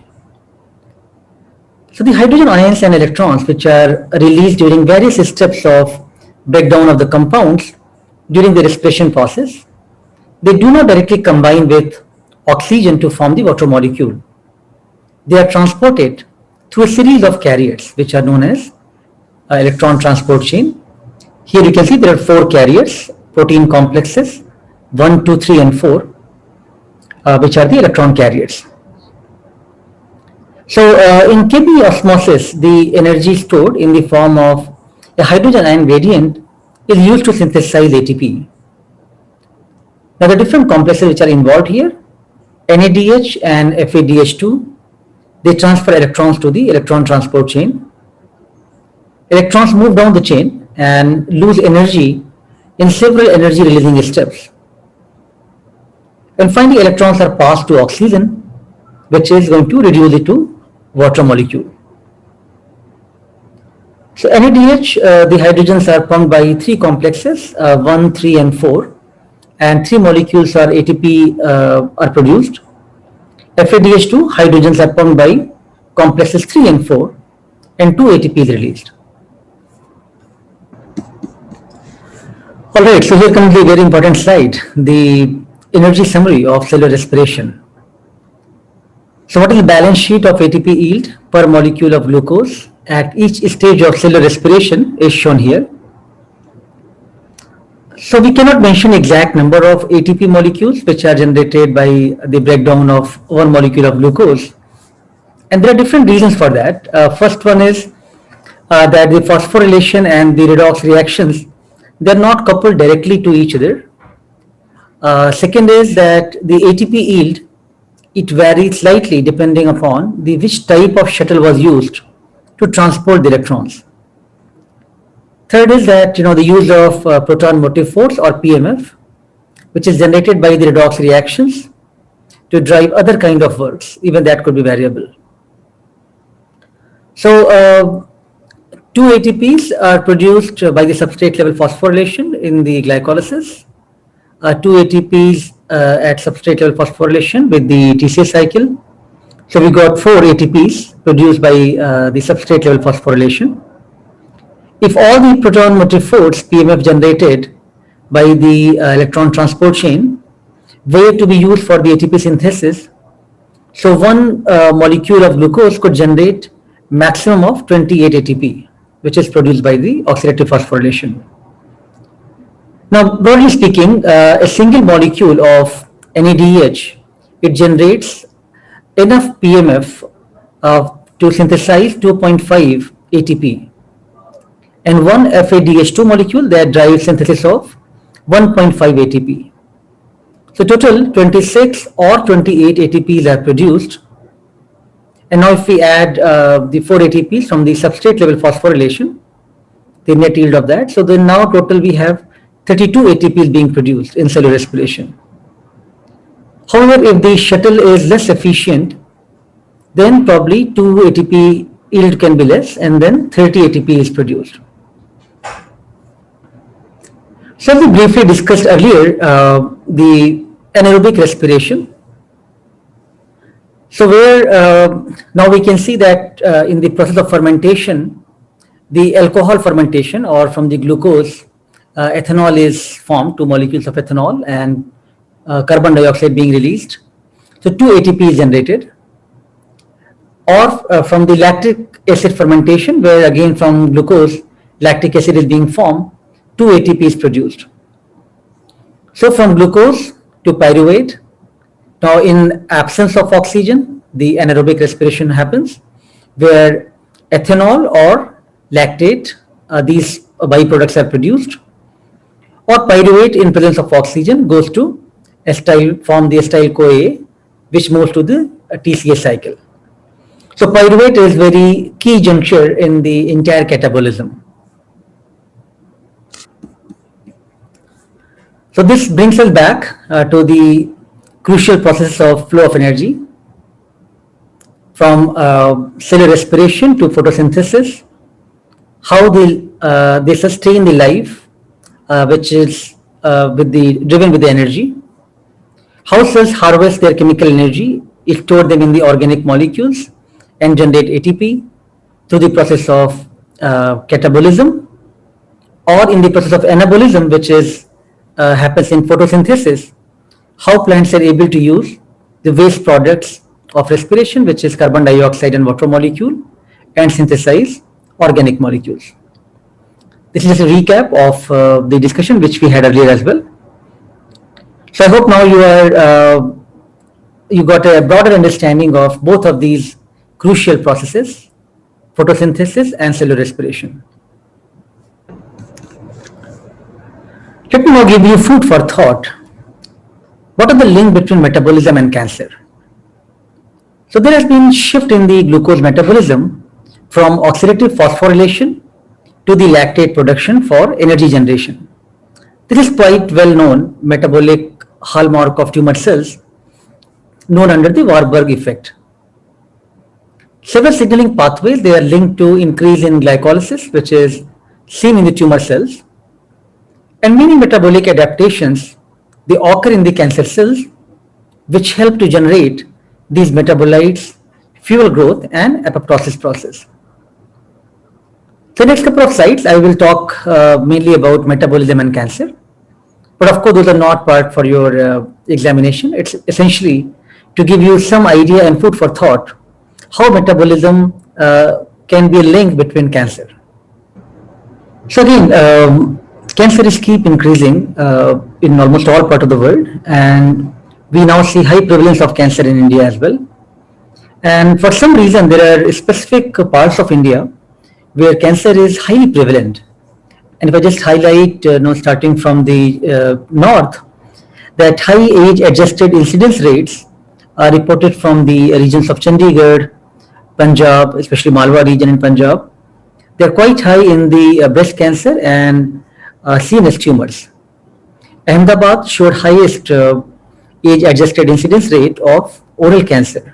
[SPEAKER 3] So the hydrogen ions and electrons which are released during various steps of breakdown of the compounds during the respiration process, they do not directly combine with oxygen to form the water molecule. They are transported through a series of carriers which are known as electron transport chain, Here you can see there are 4 carriers, protein complexes, 1, 2, 3, and 4, which are the electron carriers. So in Kb osmosis, the energy stored in the form of a hydrogen ion gradient is used to synthesize ATP. Now the different complexes which are involved here, NADH and FADH2, they transfer electrons to the electron transport chain. Electrons move down the chain and lose energy in several energy releasing steps. And finally electrons are passed to oxygen, which is going to reduce it to water molecule. So NADH, the hydrogens are pumped by 3 complexes, 1, 3, and 4, and 3 molecules are ATP are produced. FADH2, hydrogens are pumped by complexes 3 and 4, and 2 ATP is released. Alright, so here comes the very important slide, the energy summary of cellular respiration. So what is the balance sheet of ATP yield per molecule of glucose at each stage of cellular respiration is shown here. So we cannot mention exact number of ATP molecules which are generated by the breakdown of one molecule of glucose. And there are different reasons for that. First one is that the phosphorylation and the redox reactions, they are not coupled directly to each other. Second is that the ATP yield, it varies slightly depending upon which type of shuttle was used to transport the electrons. Third is that the use of proton motive force or PMF, which is generated by the redox reactions to drive other kind of works, even that could be variable. So 2 ATPs are produced by the substrate level phosphorylation in the glycolysis, 2 ATPs at substrate level phosphorylation with the TCA cycle. So we got 4 ATPs produced by the substrate level phosphorylation. If all the proton motive force PMF generated by the electron transport chain were to be used for the ATP synthesis, so one molecule of glucose could generate maximum of 28 ATP, which is produced by the oxidative phosphorylation. Now, broadly speaking, a single molecule of NADH, it generates enough PMF to synthesize 2.5 ATP, and one FADH2 molecule that drives synthesis of 1.5 ATP. So total 26 or 28 ATPs are produced. And now if we add the 4 ATPs from the substrate level phosphorylation, the net yield of that, so then now total we have 32 ATPs being produced in cellular respiration. However, if the shuttle is less efficient, then probably 2 ATP yield can be less, and then 30 ATP is produced. So we briefly discussed earlier the anaerobic respiration. So where now we can see that in the process of fermentation, the alcohol fermentation, or from the glucose, ethanol is formed, 2 molecules of ethanol, and carbon dioxide being released. So 2 ATP is generated. Or from the lactic acid fermentation, where again from glucose, lactic acid is being formed, 2 ATP is produced. So from glucose to pyruvate, now in absence of oxygen, the anaerobic respiration happens, where ethanol or lactate, these byproducts are produced, or pyruvate in presence of oxygen goes to acetyl, form the acetyl-CoA, which moves to the TCA cycle. So pyruvate is very key juncture in the entire catabolism. So this brings us back to the crucial process of flow of energy, from cellular respiration to photosynthesis, how they sustain the life, which is driven with the energy, how cells harvest their chemical energy, store them in the organic molecules and generate ATP through the process of catabolism, or in the process of anabolism, which is happens in photosynthesis, how plants are able to use the waste products of respiration, which is carbon dioxide and water molecule, and synthesize organic molecules. this is just a recap of the discussion which we had earlier as well. So I hope now you got a broader understanding of both of these crucial processes, photosynthesis and cellular respiration. Let me now give you food for thought. What are the link between metabolism and cancer? So there has been shift in the glucose metabolism from oxidative phosphorylation to the lactate production for energy generation. This is quite well known metabolic hallmark of tumor cells known under the Warburg effect. Several signaling pathways, they are linked to increase in glycolysis, which is seen in the tumor cells, and many metabolic adaptations, they occur in the cancer cells, which help to generate these metabolites, fuel growth and apoptosis process. So next couple of slides, I will talk mainly about metabolism and cancer. But of course, those are not part for your examination. It's essentially to give you some idea and food for thought how metabolism can be a link between cancer. So again, cancer is keep increasing in almost all parts of the world, and we now see high prevalence of cancer in India as well. And for some reason, there are specific parts of India where cancer is highly prevalent. And if I just highlight, starting from the north, that high age-adjusted incidence rates are reported from the regions of Chandigarh, Punjab, especially Malwa region in Punjab. They are quite high in the breast cancer and CNS tumors. Ahmedabad showed highest age-adjusted incidence rate of oral cancer.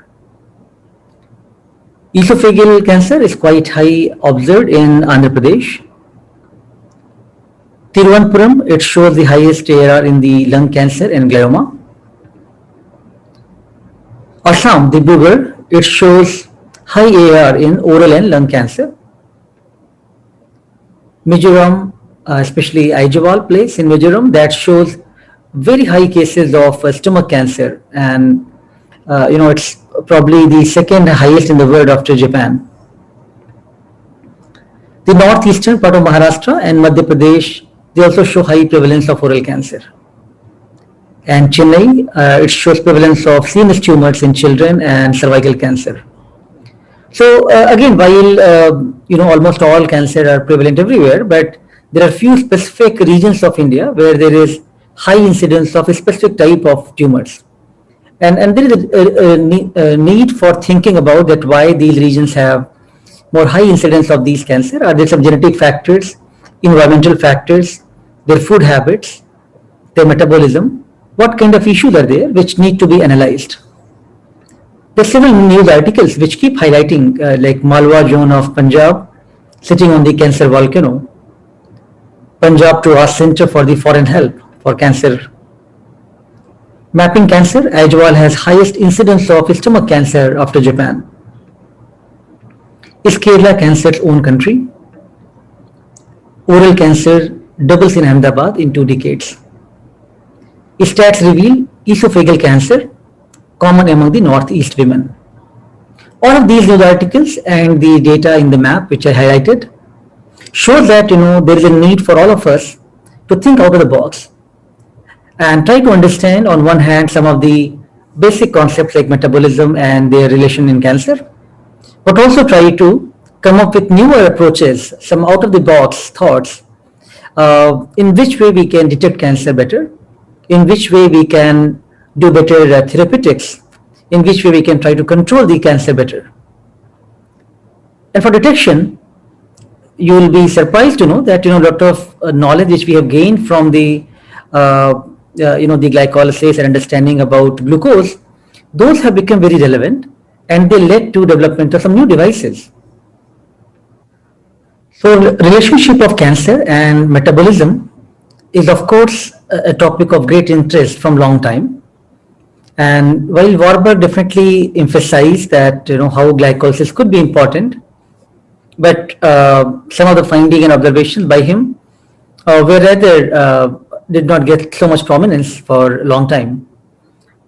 [SPEAKER 3] Esophageal cancer is quite high observed in Andhra Pradesh. Tiruvananthapuram, it shows the highest ARR in the lung cancer and glioma. Assam, Dibrugarh, it shows high ARR in oral and lung cancer. Mizoram, especially Aizawl place in Mizoram, that shows very high cases of stomach cancer, and it's probably the second highest in the world after Japan. The northeastern part of Maharashtra and Madhya Pradesh, they also show high prevalence of oral cancer. And Chennai, it shows prevalence of CNS tumors in children and cervical cancer. So again, while almost all cancer are prevalent everywhere, but there are few specific regions of India where there is high incidence of a specific type of tumors. And there is a need for thinking about that why these regions have more high incidence of these cancer. Are there some genetic factors, environmental factors, their food habits, their metabolism? What kind of issues are there which need to be analyzed? There are several news articles which keep highlighting like Malwa zone of Punjab sitting on the cancer volcano. Punjab to ask Center for the Foreign Help for Cancer. Mapping cancer, Aizawl has highest incidence of stomach cancer after Japan. Is Kerala cancer's own country? Oral cancer doubles in Ahmedabad in 2 decades. Stats reveal esophageal cancer common among the Northeast women. All of these news articles and the data in the map which I highlighted shows that there is a need for all of us to think out of the box and try to understand on one hand some of the basic concepts like metabolism and their relation in cancer, but also try to come up with newer approaches, some out of the box thoughts, in which way we can detect cancer better, in which way we can do better therapeutics, in which way we can try to control the cancer better. And for detection, you will be surprised to know that a lot of knowledge which we have gained from the the glycolysis and understanding about glucose, those have become very relevant and they led to development of some new devices. So relationship of cancer and metabolism is of course a topic of great interest from long time. And while Warburg definitely emphasized that how glycolysis could be important, but some of the findings and observations by him were rather did not get so much prominence for a long time.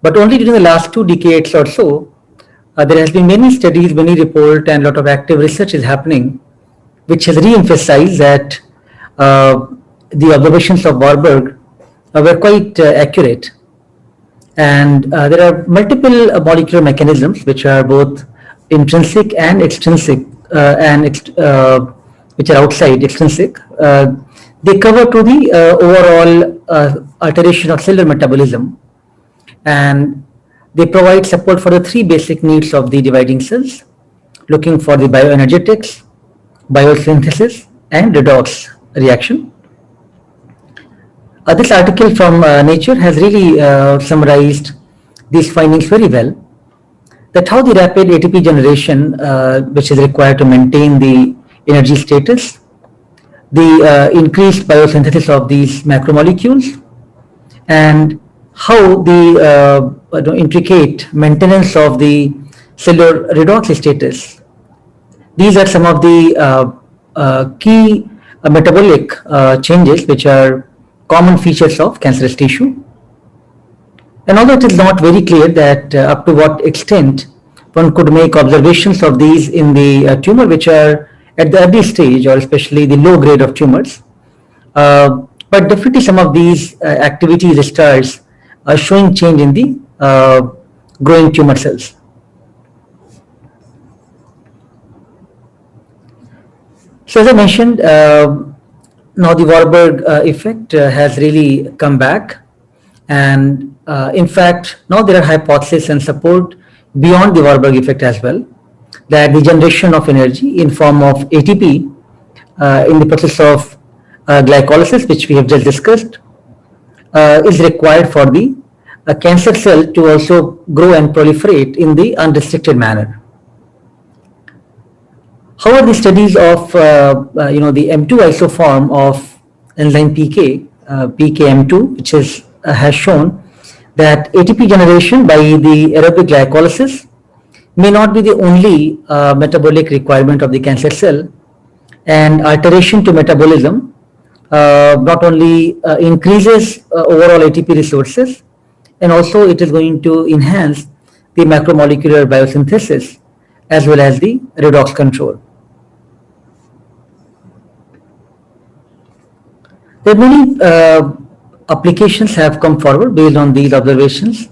[SPEAKER 3] But only during the last 2 decades or so, there has been many studies, many reports, and a lot of active research is happening, which has re-emphasized that the observations of Warburg were quite accurate. And there are multiple molecular mechanisms which are both intrinsic and extrinsic, which are outside extrinsic. They cover to the overall alteration of cellular metabolism, and they provide support for the three basic needs of the dividing cells, looking for the bioenergetics, biosynthesis, and redox reaction. This article from Nature has really summarized these findings very well, that how the rapid ATP generation, which is required to maintain the energy status, the increased biosynthesis of these macromolecules, and how the intricate maintenance of the cellular redox status. These are some of the key metabolic changes which are common features of cancerous tissue. And although it is not very clear that up to what extent one could make observations of these in the tumor which are at the early stage, or especially the low grade of tumors, but definitely some of these activities stars are showing change in the growing tumor cells. So as I mentioned, now the Warburg effect has really come back, and in fact now there are hypotheses and support beyond the Warburg effect as well, that the generation of energy in form of ATP in the process of glycolysis, which we have just discussed, is required for the cancer cell to also grow and proliferate in the unrestricted manner. However, the studies of the M2 isoform of enzyme PKM2, which has shown that ATP generation by the aerobic glycolysis may not be the only metabolic requirement of the cancer cell, and alteration to metabolism not only increases overall ATP resources, and also it is going to enhance the macromolecular biosynthesis as well as the redox control. There are many applications have come forward based on these observations,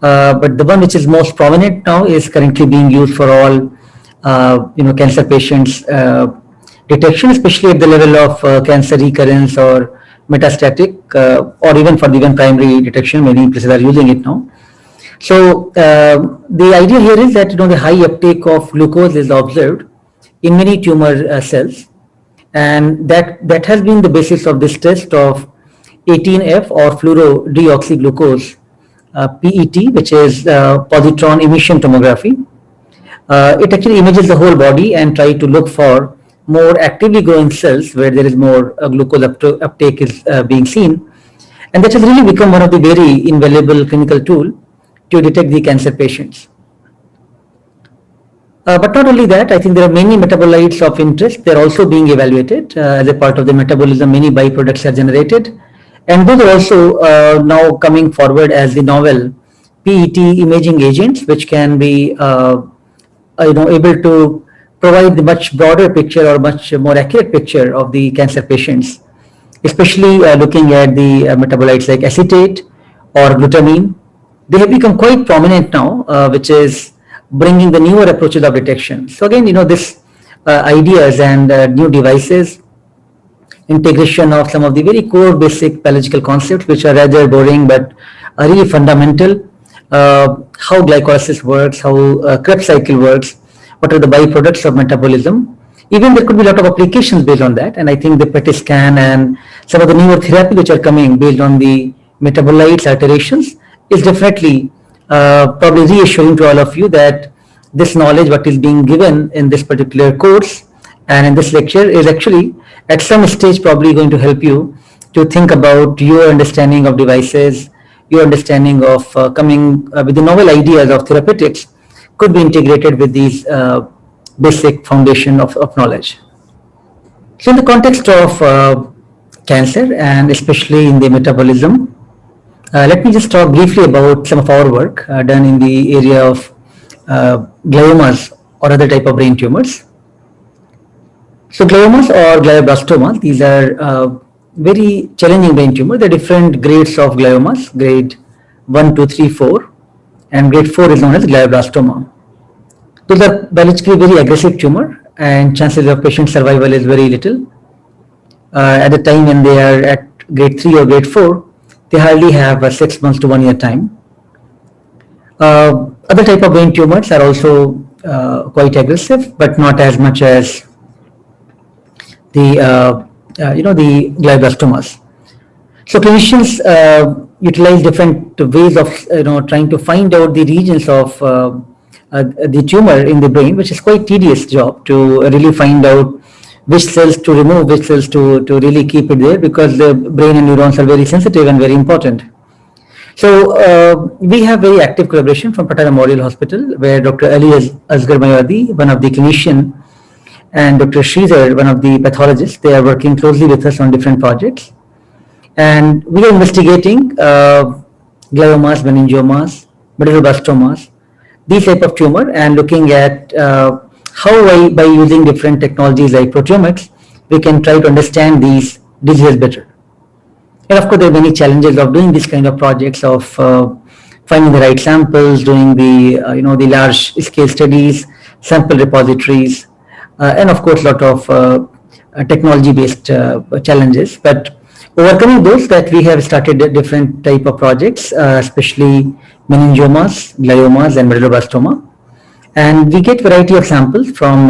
[SPEAKER 3] but the one which is most prominent now is currently being used for all cancer patients detection, especially at the level of cancer recurrence or metastatic, or even for the even primary detection. Many places are using it now. So the idea here is that the high uptake of glucose is observed in many tumor cells, and that has been the basis of this test of 18F or fluorodeoxyglucose, PET, which is positron emission tomography. It actually images the whole body and try to look for more actively growing cells where there is more glucose uptake is being seen, and that has really become one of the very invaluable clinical tool to detect the cancer patients. But not only that, I think there are many metabolites of interest. They're also being evaluated as a part of the metabolism. Many byproducts are generated, and those are also now coming forward as the novel PET imaging agents, which can be able to provide the much broader picture or much more accurate picture of the cancer patients, especially looking at the metabolites like acetate or glutamine. They have become quite prominent now, which is bringing the newer approaches of detection. So again, this ideas and new devices, integration of some of the very core basic biological concepts, which are rather boring but are really fundamental. How glycolysis works, how Krebs cycle works, what are the byproducts of metabolism. Even there could be a lot of applications based on that, and I think the PET scan and some of the newer therapy which are coming based on the metabolites alterations is definitely probably reassuring to all of you that this knowledge what is being given in this particular course and in this lecture is actually at some stage probably going to help you to think about your understanding of devices, your understanding of coming with the novel ideas of therapeutics could be integrated with these basic foundation of knowledge. So in the context of cancer and especially in the metabolism, let me just talk briefly about some of our work done in the area of gliomas or other type of brain tumors. So gliomas or glioblastomas, these are very challenging brain tumor. There are different grades of gliomas, grade 1, 2, 3, 4, and grade 4 is known as glioblastoma. Those are biologically very aggressive tumor, and chances of patient survival is very little. At the time when they are at grade 3 or grade 4, they hardly have a 6 months to 1 year time. Other type of brain tumors are also quite aggressive, but not as much as the the glioblastomas. So clinicians utilize different ways of trying to find out the regions of the tumor in the brain, which is quite tedious job to really find out which cells to remove, which cells to really keep it there, because the brain and neurons are very sensitive and very important. So we have very active collaboration from Patara Memorial Hospital, where Dr. Ali Asghar Mayadi, one of the clinician, and Dr. Sridhar, one of the pathologists, they are working closely with us on different projects. And we are investigating gliomas, meningiomas, medulloblastomas, these type of tumor, and looking at how by using different technologies like proteomics, we can try to understand these diseases better. And of course, there are many challenges of doing this kind of projects, of finding the right samples, doing the the large scale studies, sample repositories, and of course, a lot of technology based challenges. But overcoming those, that we have started different type of projects, especially meningiomas, gliomas, and medulloblastoma. And we get variety of samples from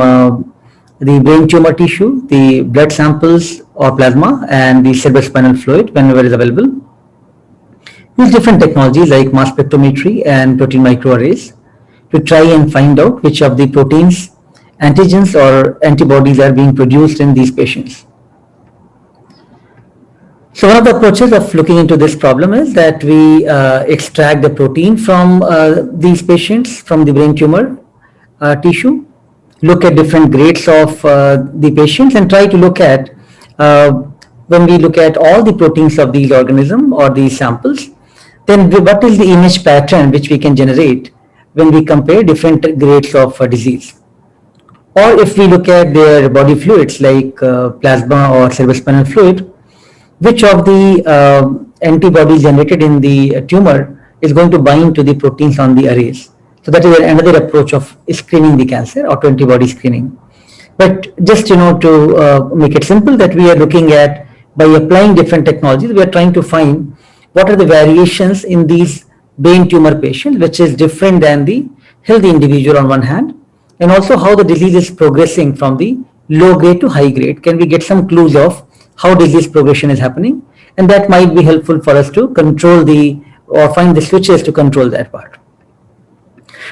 [SPEAKER 3] the brain tumor tissue, the blood samples or plasma, and the cerebrospinal fluid whenever is available. Use different technologies like mass spectrometry and protein microarrays to try and find out which of the proteins, antigens or antibodies are being produced in these patients. So one of the approaches of looking into this problem is that we extract the protein from these patients, from the brain tumor tissue, look at different grades of the patients, and try to look at, when we look at all the proteins of these organisms or these samples, then what is the image pattern which we can generate when we compare different grades of disease. Or if we look at their body fluids like plasma or cerebrospinal fluid, which of the antibodies generated in the tumor is going to bind to the proteins on the arrays. So that is another approach of screening the cancer, autoantibody screening. But just to make it simple, that we are looking at, by applying different technologies, we are trying to find what are the variations in these brain tumor patients, which is different than the healthy individual on one hand, and also how the disease is progressing from the low grade to high grade. Can we get some clues of how disease progression is happening? And that might be helpful for us to control or find the switches to control that part.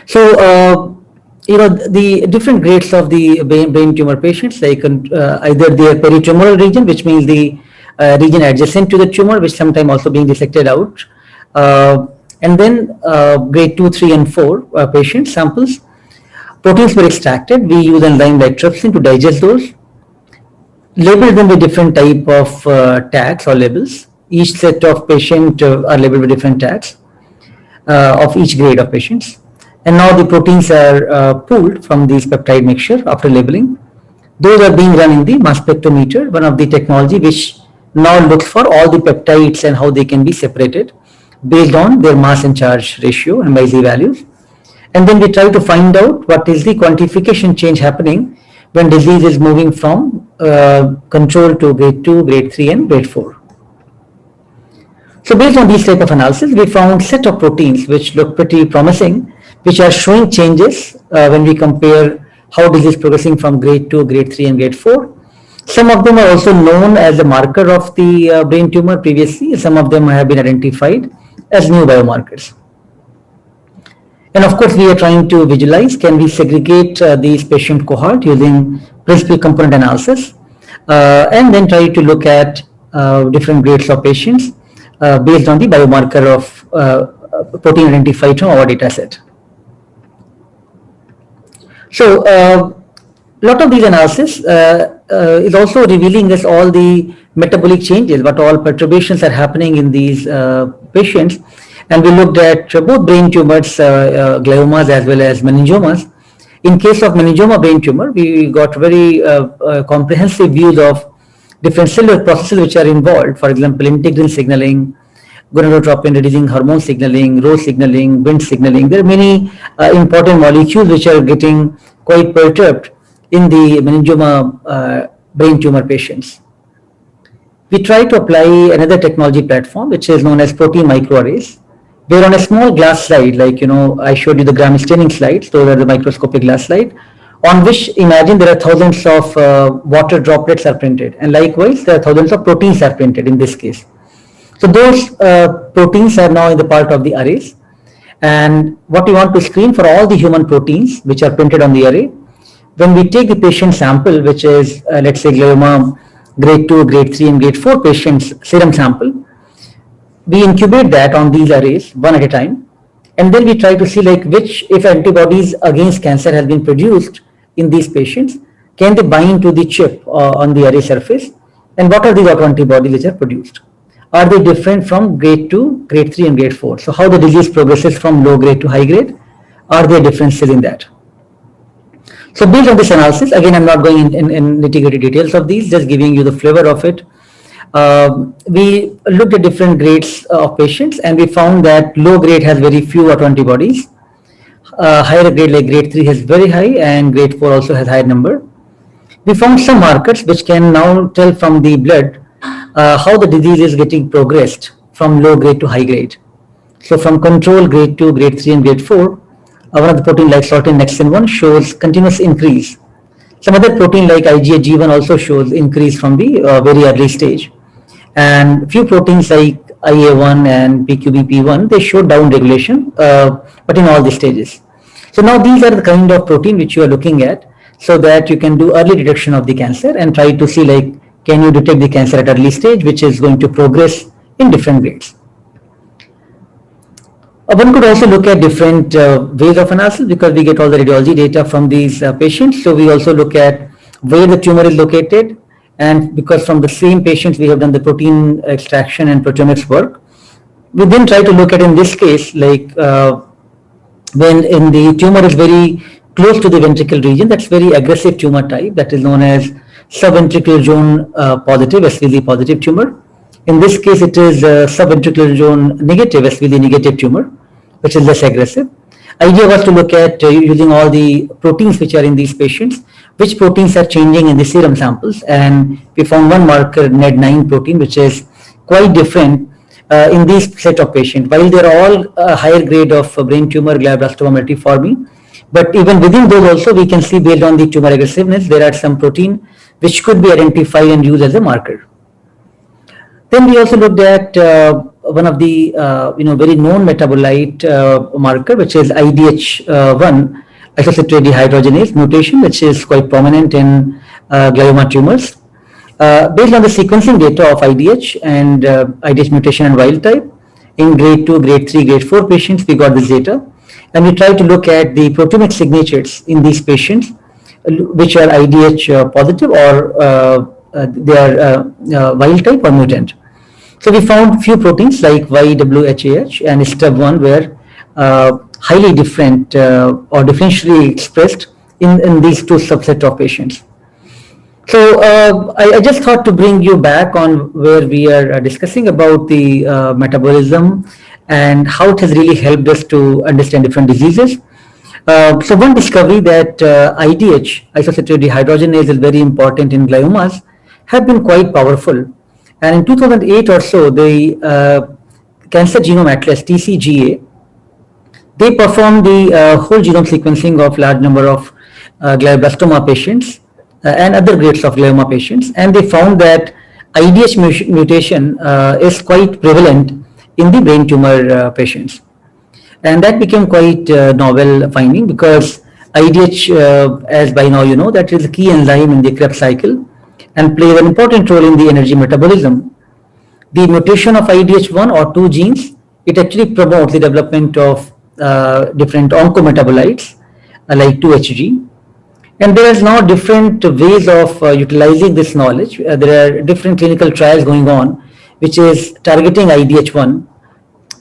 [SPEAKER 3] So, the different grades of the brain tumor patients, like either their peritumoral region, which means the region adjacent to the tumor, which sometimes also being dissected out, and then grade 2, 3, and 4 patient samples. Proteins were extracted. We use enzyme like trypsin to digest those, label them with different type of tags or labels. Each set of patient are labeled with different tags of each grade of patients. And now the proteins are pooled from this peptide mixture after labeling. Those are being run in the mass spectrometer, one of the technology which now looks for all the peptides and how they can be separated based on their mass and charge ratio and by Z values. And then we try to find out what is the quantification change happening when disease is moving from control to grade 2, grade 3, and grade 4. So based on these type of analysis, we found set of proteins which look pretty promising, which are showing changes when we compare how disease is progressing from grade 2, grade 3, and grade 4. Some of them are also known as a marker of the brain tumor previously. Some of them have been identified as new biomarkers. And of course, we are trying to visualize, can we segregate these patient cohort using principal component analysis, and then try to look at different grades of patients based on the biomarker of protein identified from our data set. So a lot of these analysis is also revealing us all the metabolic changes, what all perturbations are happening in these patients. And we looked at both brain tumors, gliomas as well as meningiomas, In case of meningioma brain tumor, we got very comprehensive views of different cellular processes which are involved. For example, integrin signaling, gonadotropin releasing hormone signaling, Rho signaling, Wnt signaling. There are many important molecules which are getting quite perturbed in the meningioma brain tumor patients. We try to apply another technology platform which is known as protein microarrays, where on a small glass slide, like I showed you the Gram staining slides, those are the microscopic glass slide, on which imagine there are thousands of water droplets are printed, and likewise there are thousands of proteins are printed in this case. So those proteins are now in the part of the arrays, and what we want to screen for all the human proteins which are printed on the array. When we take the patient sample, which is let's say glioma grade 2, grade 3 and grade 4 patients serum sample, we incubate that on these arrays one at a time, and then we try to see like which, if antibodies against cancer has been produced in these patients, can they bind to the chip on the array surface, and what are these autoantibodies which are produced? Are they different from grade 2, grade 3 and grade 4? So how the disease progresses from low grade to high grade, are there differences in that? So based on this analysis, again I'm not going in nitty-gritty details of these, just giving you the flavor of it. We looked at different grades of patients, and we found that low grade has very few autoantibodies. Higher grade like grade 3 has very high, and grade 4 also has higher number. We found some markers which can now tell from the blood how the disease is getting progressed from low grade to high grade. So from control grade 2, grade 3 and grade 4, one of the protein like sortin Nexin-1 shows continuous increase. Some other protein like IgA-G1 also shows increase from the very early stage. And few proteins like IA1 and PQBP1, they show down regulation, but in all the stages. So now these are the kind of protein which you are looking at, so that you can do early detection of the cancer and try to see like, can you detect the cancer at early stage, which is going to progress in different grades. One could also look at different ways of analysis, because we get all the radiology data from these patients. So we also look at where the tumor is located, and because from the same patients we have done the protein extraction and proteomics work. We then try to look at, in this case, like when in the tumor is very close to the ventricle region, that's very aggressive tumor type, that is known as subventricular zone positive, SVZ positive tumor. In this case, it is subventricular zone negative, SVZ negative tumor, which is less aggressive. Idea was to look at using all the proteins which are in these patients, which proteins are changing in the serum samples, and we found one marker, NED9 protein, which is quite different in this set of patients. While they are all higher grade of brain tumor, glioblastoma multiforme, but even within those also we can see, based on the tumor aggressiveness, there are some protein which could be identified and used as a marker. Then we also looked at one of the very known metabolite marker, which is IDH1 isositol dehydrogenase mutation, which is quite prominent in glioma tumors. Based on the sequencing data of IDH and IDH mutation and wild type in grade 2, grade 3, grade 4 patients, we got this data, and we tried to look at the proteomic signatures in these patients, which are IDH positive or they are wild type or mutant. So we found few proteins like YWHAH and STUB1 were highly different or differentially expressed in these two subset of patients. So I just thought to bring you back on where we are discussing about the metabolism and how it has really helped us to understand different diseases. So one discovery that IDH, isositol dehydrogenase, is very important in gliomas, have been quite powerful. And in 2008 or so, the Cancer Genome Atlas, TCGA, they performed the whole genome sequencing of large number of glioblastoma patients and other grades of glioma patients, and they found that IDH mutation is quite prevalent in the brain tumor patients. And that became quite novel finding, because IDH, as by now you know, that is a key enzyme in the Krebs cycle and plays an important role in the energy metabolism. The mutation of IDH1 or 2 genes, it actually promotes the development of different oncometabolites like 2-HG. And there is now different ways of utilizing this knowledge. There are different clinical trials going on, which is targeting IDH1.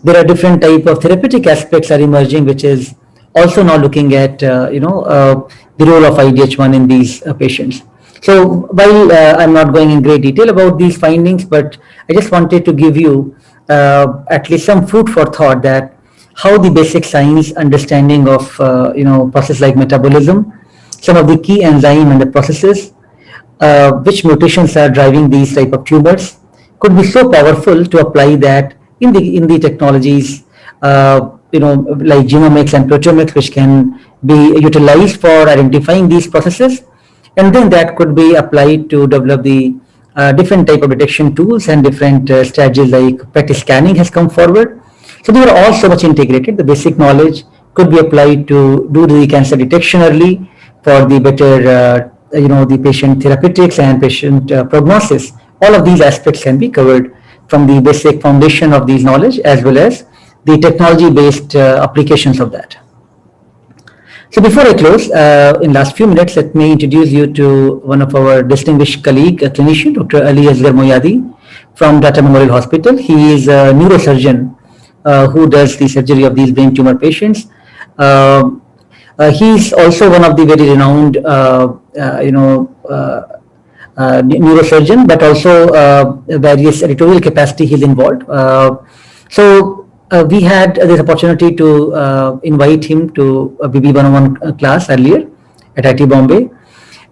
[SPEAKER 3] There are different type of therapeutic aspects are emerging, which is also now looking at the role of IDH1 in these patients. So while I'm not going in great detail about these findings, but I just wanted to give you at least some food for thought that how the basic science understanding of process like metabolism, some of the key enzyme and the processes, which mutations are driving these type of tumors, could be so powerful to apply that in the technologies, like genomics and proteomics, which can be utilized for identifying these processes, and then that could be applied to develop the different type of detection tools and different strategies like PET scanning has come forward. So they are all so much integrated. The basic knowledge could be applied to do the cancer detection early for the better, the patient therapeutics and patient prognosis. All of these aspects can be covered from the basic foundation of these knowledge as well as the technology-based applications of that. So before I close, in last few minutes, let me introduce you to one of our distinguished colleague, a clinician, Dr. Ali Asghar Moyadi from Tata Memorial Hospital. He is a neurosurgeon who does the surgery of these brain tumor patients. He is also one of the very renowned, neurosurgeon, but also various editorial capacity he's involved. We had this opportunity to invite him to a BB 101 class earlier at IIT Bombay,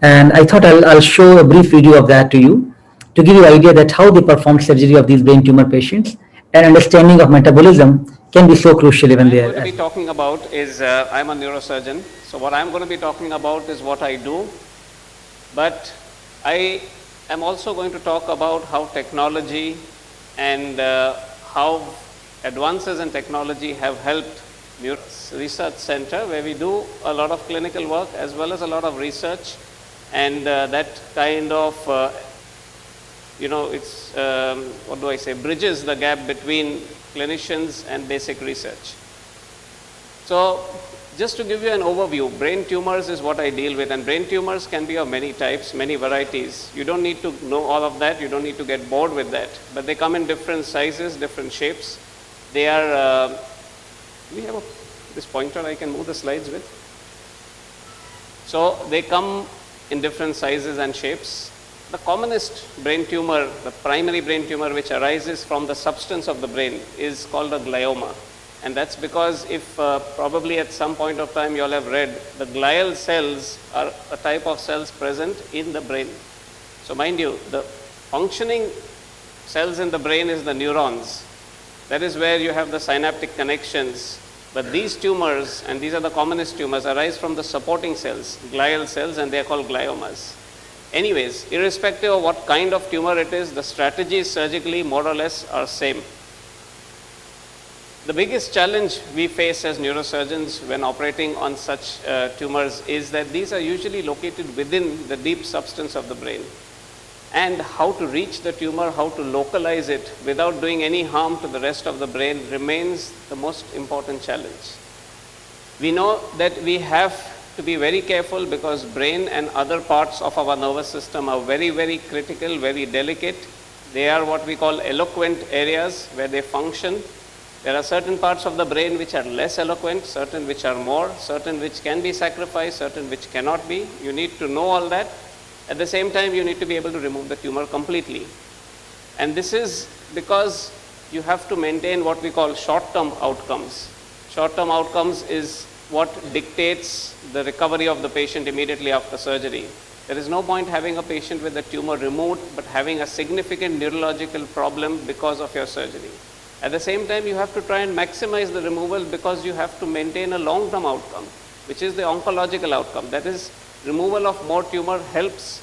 [SPEAKER 3] and I thought I'll show a brief video of that to you to give you an idea that how they perform surgery of these brain tumor patients, and understanding of metabolism can be so crucial even there.
[SPEAKER 4] What I'm going to be talking about is, I'm a neurosurgeon, so what I'm going to be talking about is what I do, but I am also going to talk about how technology and how advances in technology have helped research center, where we do a lot of clinical work as well as a lot of research, and that kind of it's bridges the gap between clinicians and basic research. So just to give you an overview, brain tumors is what I deal with, and brain tumors can be of many types, many varieties. You don't need to know all of that, you don't need to get bored with that, but they come in different sizes, different shapes. They are, we have this pointer I can move the slides with. So they come in different sizes and shapes. The commonest brain tumor, the primary brain tumor which arises from the substance of the brain, is called a glioma. And that's because if probably at some point of time you all have read, the glial cells are a type of cells present in the brain. So mind you, the functioning cells in the brain is the neurons. That is where you have the synaptic connections. But these tumors, and these are the commonest tumors, arise from the supporting cells, glial cells, and they are called gliomas. Anyways, irrespective of what kind of tumor it is, the strategies surgically more or less are same. The biggest challenge we face as neurosurgeons when operating on such tumors is that these are usually located within the deep substance of the brain. And how to reach the tumor, how to localize it without doing any harm to the rest of the brain remains the most important challenge. We know that we have to be very careful because brain and other parts of our nervous system are very, very critical, very delicate. They are what we call eloquent areas where they function. There are certain parts of the brain which are less eloquent, certain which are more, certain which can be sacrificed, certain which cannot be. You need to know all that. At the same time, you need to be able to remove the tumor completely. And this is because you have to maintain what we call short-term outcomes. Short-term outcomes is what dictates the recovery of the patient immediately after surgery. There is no point having a patient with the tumor removed but having a significant neurological problem because of your surgery. At the same time, you have to try and maximize the removal because you have to maintain a long-term outcome, which is the oncological outcome. That is, removal of more tumor helps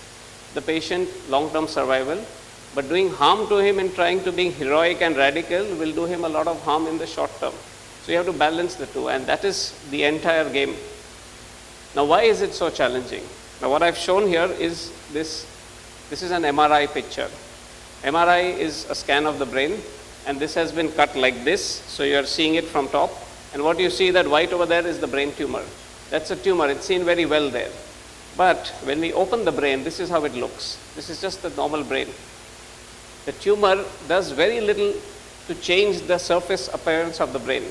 [SPEAKER 4] the patient long-term survival, but doing harm to him and trying to be heroic and radical will do him a lot of harm in the short term. So you have to balance the two, and that is the entire game. Now, why is it so challenging? Now, what I've shown here is this is an MRI picture. MRI is a scan of the brain, and this has been cut like this, so you are seeing it from top, and what you see, that white over there, is the brain tumor. That's a tumor, it's seen very well there. But when we open the brain, this is how it looks. This is just the normal brain. The tumor does very little to change the surface appearance of the brain.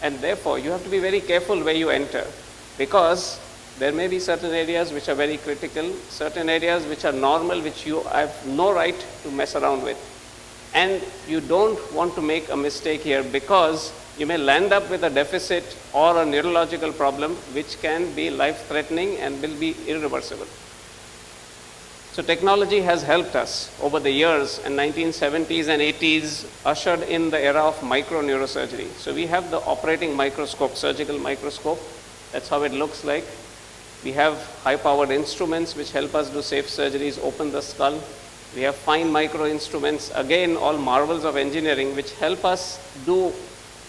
[SPEAKER 4] And therefore, you have to be very careful where you enter, because there may be certain areas which are very critical, certain areas which are normal, which you have no right to mess around with. And you don't want to make a mistake here, because you may land up with a deficit or a neurological problem which can be life-threatening and will be irreversible. So technology has helped us over the years, and 1970s and 80s ushered in the era of microneurosurgery. So we have the operating microscope, surgical microscope. That's how it looks like. We have high-powered instruments which help us do safe surgeries, open the skull. We have fine micro instruments, again all marvels of engineering, which help us do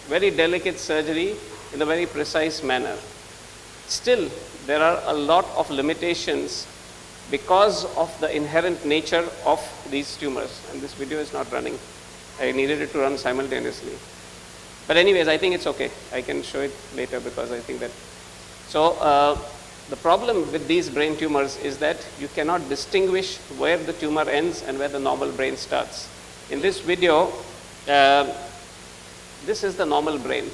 [SPEAKER 4] very delicate surgery in a very precise manner. Still, there are a lot of limitations because of the inherent nature of these tumors. And this video is not running. I needed it to run simultaneously. But anyways, I think it's okay. I can show it later, because I think that. So the problem with these brain tumors is that you cannot distinguish where the tumor ends and where the normal brain starts. In this video, this is the normal brain.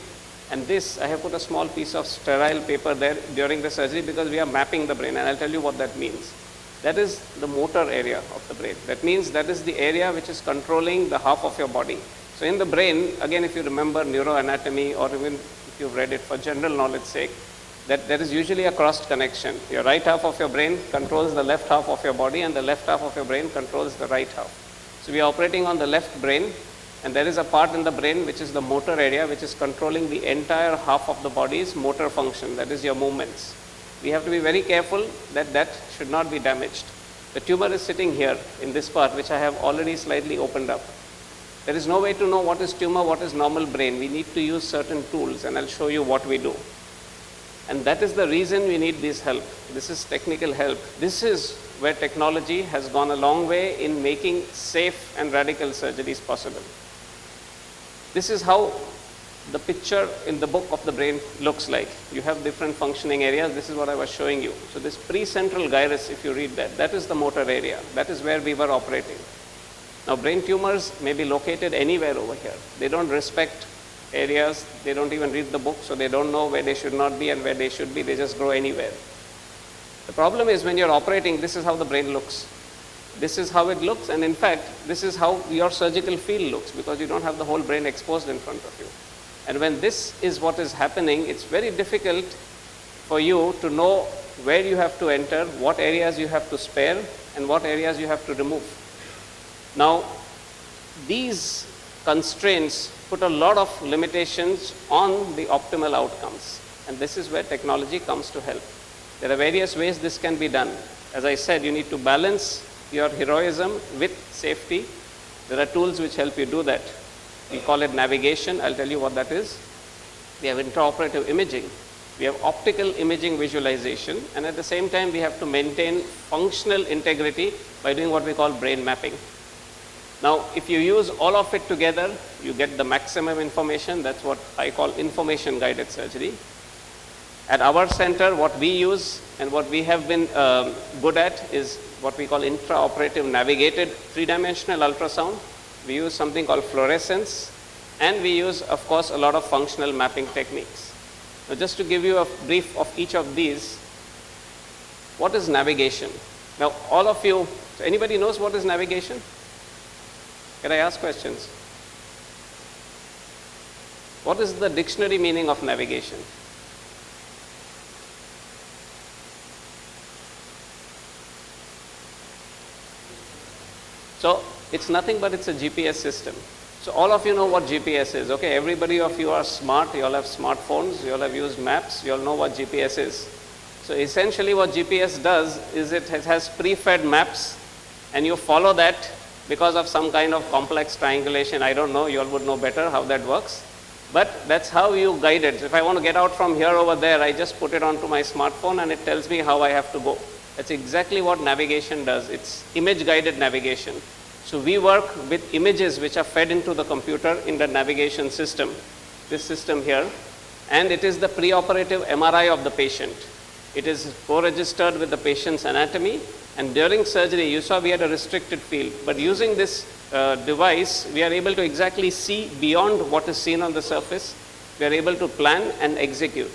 [SPEAKER 4] And this, I have put a small piece of sterile paper there during the surgery, because we are mapping the brain, and I'll tell you what that means. That is the motor area of the brain. That means that is the area which is controlling the half of your body. So in the brain, again, if you remember neuroanatomy, or even if you've read it for general knowledge sake, that there is usually a crossed connection. Your right half of your brain controls the left half of your body, and the left half of your brain controls the right half. So we are operating on the left brain, and there is a part in the brain which is the motor area, which is controlling the entire half of the body's motor function, that is your movements. We have to be very careful that that should not be damaged. The tumor is sitting here in this part, which I have already slightly opened up. There is no way to know what is tumor, what is normal brain. We need to use certain tools, and I'll show you what we do. And that is the reason we need this help. This is technical help. This is where technology has gone a long way in making safe and radical surgeries possible. This is how the picture in the book of the brain looks like. You have different functioning areas. This is what I was showing you. So this precentral gyrus, if you read that, that is the motor area. That is where we were operating. Now, brain tumors may be located anywhere over here. They don't respect areas. They don't even read the book, so they don't know where they should not be and where they should be. They just grow anywhere. The problem is, when you're operating, this is how the brain looks. This is how it looks, and in fact, this is how your surgical field looks, because you don't have the whole brain exposed in front of you. And when this is what is happening, it's very difficult for you to know where you have to enter, what areas you have to spare, and what areas you have to remove. Now, these constraints put a lot of limitations on the optimal outcomes, and this is where technology comes to help. There are various ways this can be done. As I said, you need to balance your heroism with safety. There are tools which help you do that. We call it navigation. I'll tell you what that is. We have intraoperative imaging. We have optical imaging visualization, and at the same time, we have to maintain functional integrity by doing what we call brain mapping. Now, if you use all of it together, you get the maximum information. That's what I call information-guided surgery. At our center, what we use and what we have been good at is what we call intraoperative navigated three-dimensional ultrasound. We use something called fluorescence, and we use, of course, a lot of functional mapping techniques. Now, just to give you a brief of each of these, what is navigation? Now, all of you, so anybody knows what is navigation? Can I ask questions? What is the dictionary meaning of navigation? So it's nothing but it's a GPS system. So all of you know what GPS is, okay? Everybody of you are smart, you all have smartphones, you all have used maps, you all know what GPS is. So essentially what GPS does is it has pre-fed maps, and you follow that because of some kind of complex triangulation. I don't know, you all would know better how that works. But that's how you guide it. So if I want to get out from here over there, I just put it onto my smartphone and it tells me how I have to go. That's exactly what navigation does. It's image-guided navigation. So we work with images which are fed into the computer in the navigation system, this system here, and it is the preoperative MRI of the patient. It is co-registered with the patient's anatomy, and during surgery, you saw we had a restricted field, but using this device, we are able to exactly see beyond what is seen on the surface. we are able to plan and execute.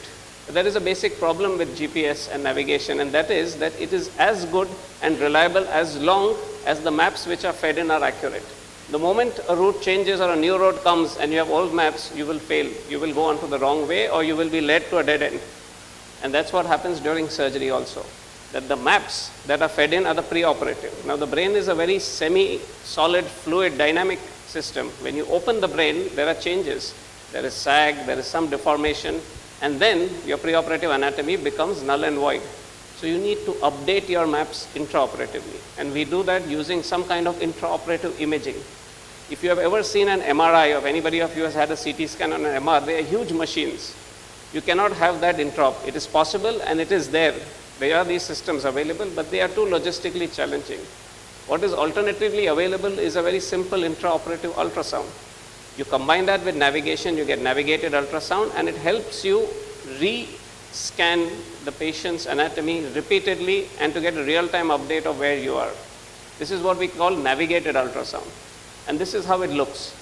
[SPEAKER 4] But there is a basic problem with GPS and navigation, and that is that it is as good and reliable as long as the maps which are fed in are accurate. The moment a route changes or a new road comes and you have old maps, you will fail. You will go onto the wrong way or you will be led to a dead end. And that's what happens during surgery also, that the maps that are fed in are the pre-operative. Now the brain is a very semi-solid, fluid, dynamic system. When you open the brain, there are changes. There is sag, there is some deformation, and then your preoperative anatomy becomes null and void. So you need to update your maps intraoperatively, and we do that using some kind of intraoperative imaging. If you have ever seen an MRI, or anybody of you has had a CT scan on an MR, they are huge machines. You cannot have that intraop. It is possible and it is there. There are these systems available, but they are too logistically challenging. What is alternatively available is a very simple intraoperative ultrasound. You combine that with navigation, you get navigated ultrasound, and it helps you re-scan the patient's anatomy repeatedly and to get a real-time update of where you are. This is what we call navigated ultrasound. And this is how it looks.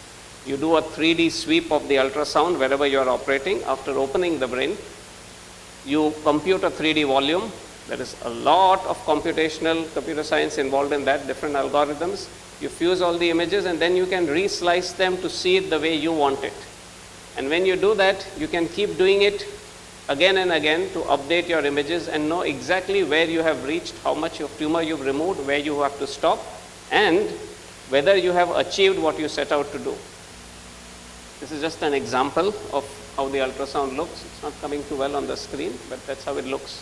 [SPEAKER 4] You do a 3D sweep of the ultrasound wherever you are operating. After opening the brain, you compute a 3D volume. There is a lot of computational computer science involved in that, different algorithms. You fuse all the images and then you can re-slice them to see it the way you want it. And when you do that, you can keep doing it again and again to update your images and know exactly where you have reached, how much of tumor you've removed, where you have to stop, and whether you have achieved what you set out to do. This is just an example of how the ultrasound looks. It's not coming too well on the screen, but that's how it looks.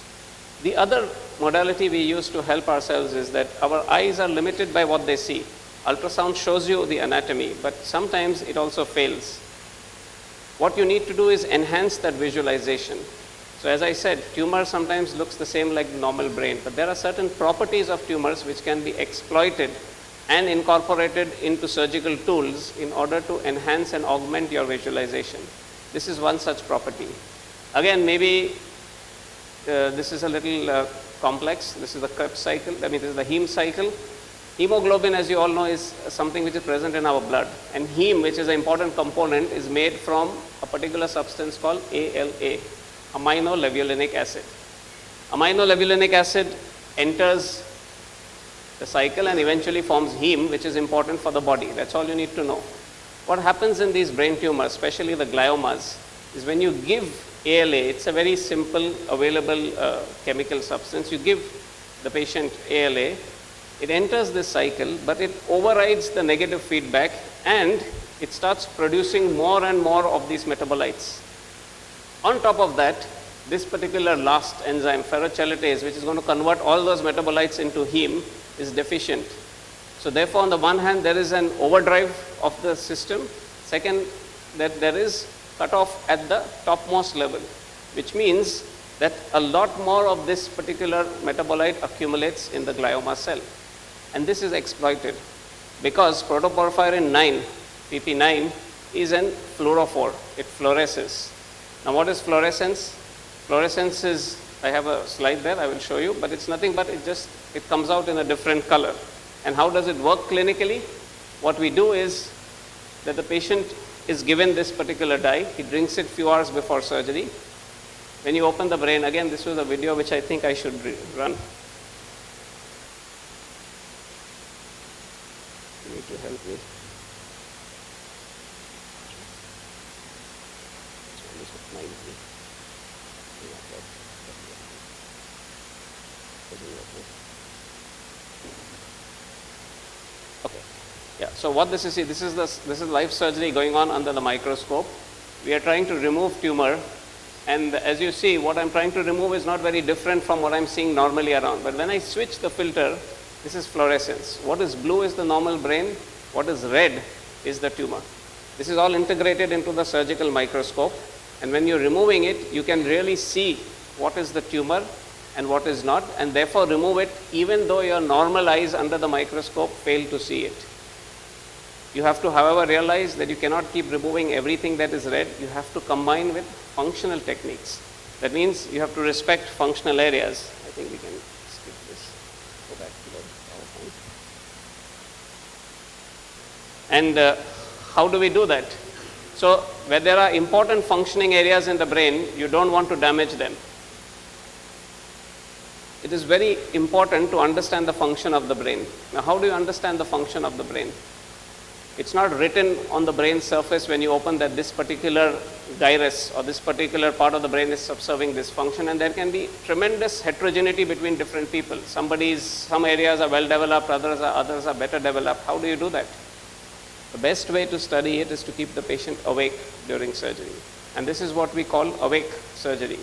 [SPEAKER 4] The other modality we use to help ourselves is that our eyes are limited by what they see. Ultrasound shows you the anatomy, but sometimes it also fails. What you need to do is enhance that visualization. So as I said, tumor sometimes looks the same like normal brain, but there are certain properties of tumors which can be exploited and incorporated into surgical tools in order to enhance and augment your visualization. This is one such property. Again, maybe this is a little complex. This is the Krebs cycle, this is the heme cycle. Hemoglobin, as you all know, is something which is present in our blood. And heme, which is an important component, is made from a particular substance called ALA, aminolevulinic acid. Aminolevulinic acid enters the cycle and eventually forms heme, which is important for the body. That's all you need to know. What happens in these brain tumors, especially the gliomas, is when you give ALA, it's a very simple, available chemical substance. You give the patient ALA, it enters this cycle, but it overrides the negative feedback and it starts producing more and more of these metabolites. On top of that, this particular last enzyme, ferrochelatase, which is going to convert all those metabolites into heme, is deficient. So therefore, on the one hand, there is an overdrive of the system. Second, that there is cutoff at the topmost level, which means that a lot more of this particular metabolite accumulates in the glioma cell. And this is exploited because protoporphyrin 9, PP9, is an fluorophore. It fluoresces. Now what is fluorescence? Fluorescence is, I have a slide there, I will show you, but it's nothing but it comes out in a different color. And how does it work clinically? What we do is that the patient is given this particular dye. He drinks it few hours before surgery. When you open the brain, again, this was a video which I think I should run. You need to help me. Okay. Yeah. So what this is, this is live surgery going on under the microscope. We are trying to remove tumor, and as you see, what I'm trying to remove is not very different from what I'm seeing normally around. But when I switch the filter, this is fluorescence. What is blue is the normal brain. What is red is the tumor. This is all integrated into the surgical microscope, and when you're removing it, you can really see what is the tumor and what is not, and therefore remove it even though your normal eyes under the microscope fail to see it. You have to, however, realize that you cannot keep removing everything that is red. You have to combine with functional techniques. That means you have to respect functional areas. I think we can skip this, go back to the PowerPoint. And how do we do that? So where there are important functioning areas in the brain, you don't want to damage them. It is very important to understand the function of the brain. Now, how do you understand the function of the brain? It's not written on the brain surface when you open that this particular gyrus or this particular part of the brain is subserving this function, and there can be tremendous heterogeneity between different people. Some areas are well developed, others are better developed. How do you do that? The best way to study it is to keep the patient awake during surgery. And this is what we call awake surgery.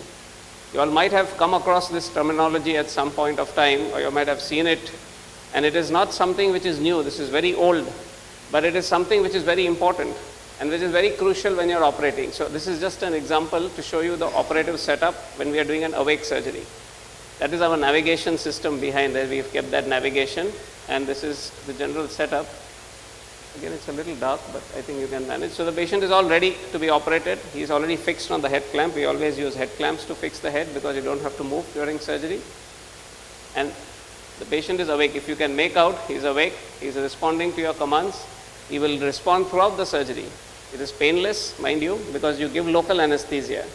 [SPEAKER 4] You all might have come across this terminology at some point of time, or you might have seen it, and it is not something which is new. This is very old, but it is something which is very important and which is very crucial when you're operating. So this is just an example to show you the operative setup when we are doing an awake surgery. That is our navigation system behind there. We've kept that navigation, and this is the general setup. Again, it's a little dark, but I think you can manage. So the patient is all ready to be operated. He's already fixed on the head clamp. We always use head clamps to fix the head because you don't have to move during surgery. And the patient is awake. If you can make out, he's awake. He's responding to your commands. He will respond throughout the surgery. It is painless, mind you, because you give local anesthesia.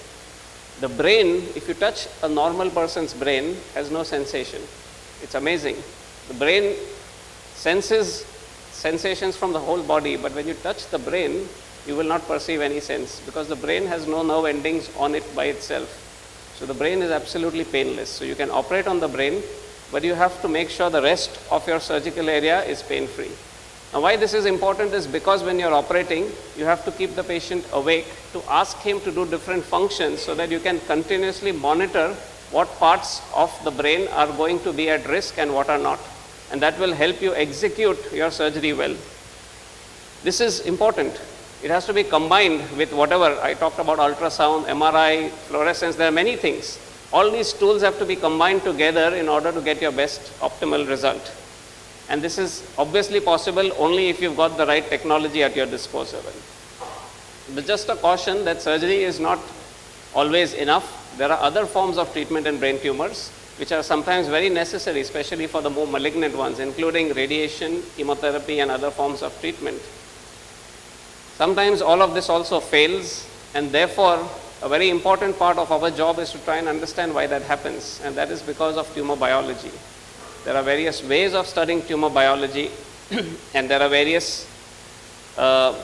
[SPEAKER 4] The brain, if you touch a normal person's brain, has no sensation. It's amazing. The brain senses sensations from the whole body, but when you touch the brain, you will not perceive any sense because the brain has no nerve endings on it by itself. So the brain is absolutely painless. So you can operate on the brain, but you have to make sure the rest of your surgical area is pain-free. Now, why this is important is because when you're operating, you have to keep the patient awake to ask him to do different functions so that you can continuously monitor what parts of the brain are going to be at risk and what are not. And that will help you execute your surgery well. This is important. It has to be combined with whatever I talked about: ultrasound, MRI, fluorescence. There are many things. All these tools have to be combined together in order to get your best optimal result. And this is obviously possible only if you've got the right technology at your disposal. But just a caution that surgery is not always enough. There are other forms of treatment in brain tumors which are sometimes very necessary, especially for the more malignant ones, including radiation, chemotherapy, and other forms of treatment. Sometimes all of this also fails, and therefore a very important part of our job is to try and understand why that happens, and that is because of tumor biology. There are various ways of studying tumor biology and there are various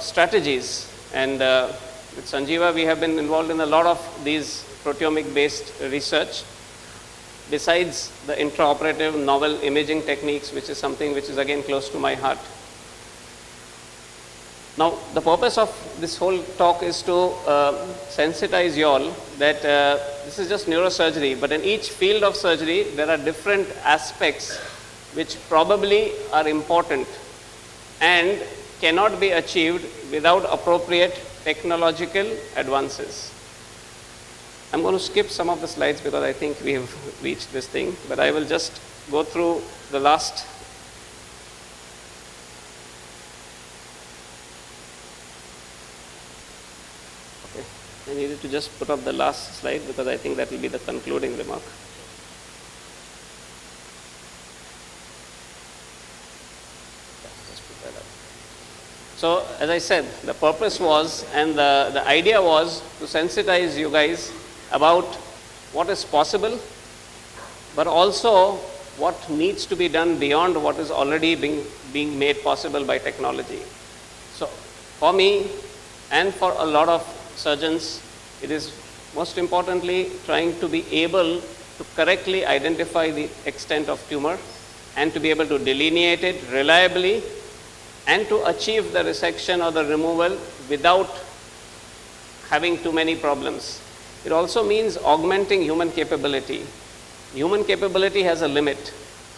[SPEAKER 4] strategies, and with Sanjeeva we have been involved in a lot of these proteomic based research. Besides the intraoperative novel imaging techniques, which is something which is again close to my heart. Now, the purpose of this whole talk is to sensitize you all that this is just neurosurgery, but in each field of surgery, there are different aspects which probably are important and cannot be achieved without appropriate technological advances. I'm going to skip some of the slides because I think we have reached this thing, but I will just go through the last. Okay, I needed to just put up the last slide because I think that will be the concluding remark. Just put that up. So, as I said, the purpose was and the idea was to sensitize you guys about what is possible, but also what needs to be done beyond what is already being made possible by technology. So for me and for a lot of surgeons, it is most importantly trying to be able to correctly identify the extent of tumor and to be able to delineate it reliably and to achieve the resection or the removal without having too many problems. It also means augmenting human capability. Human capability has a limit,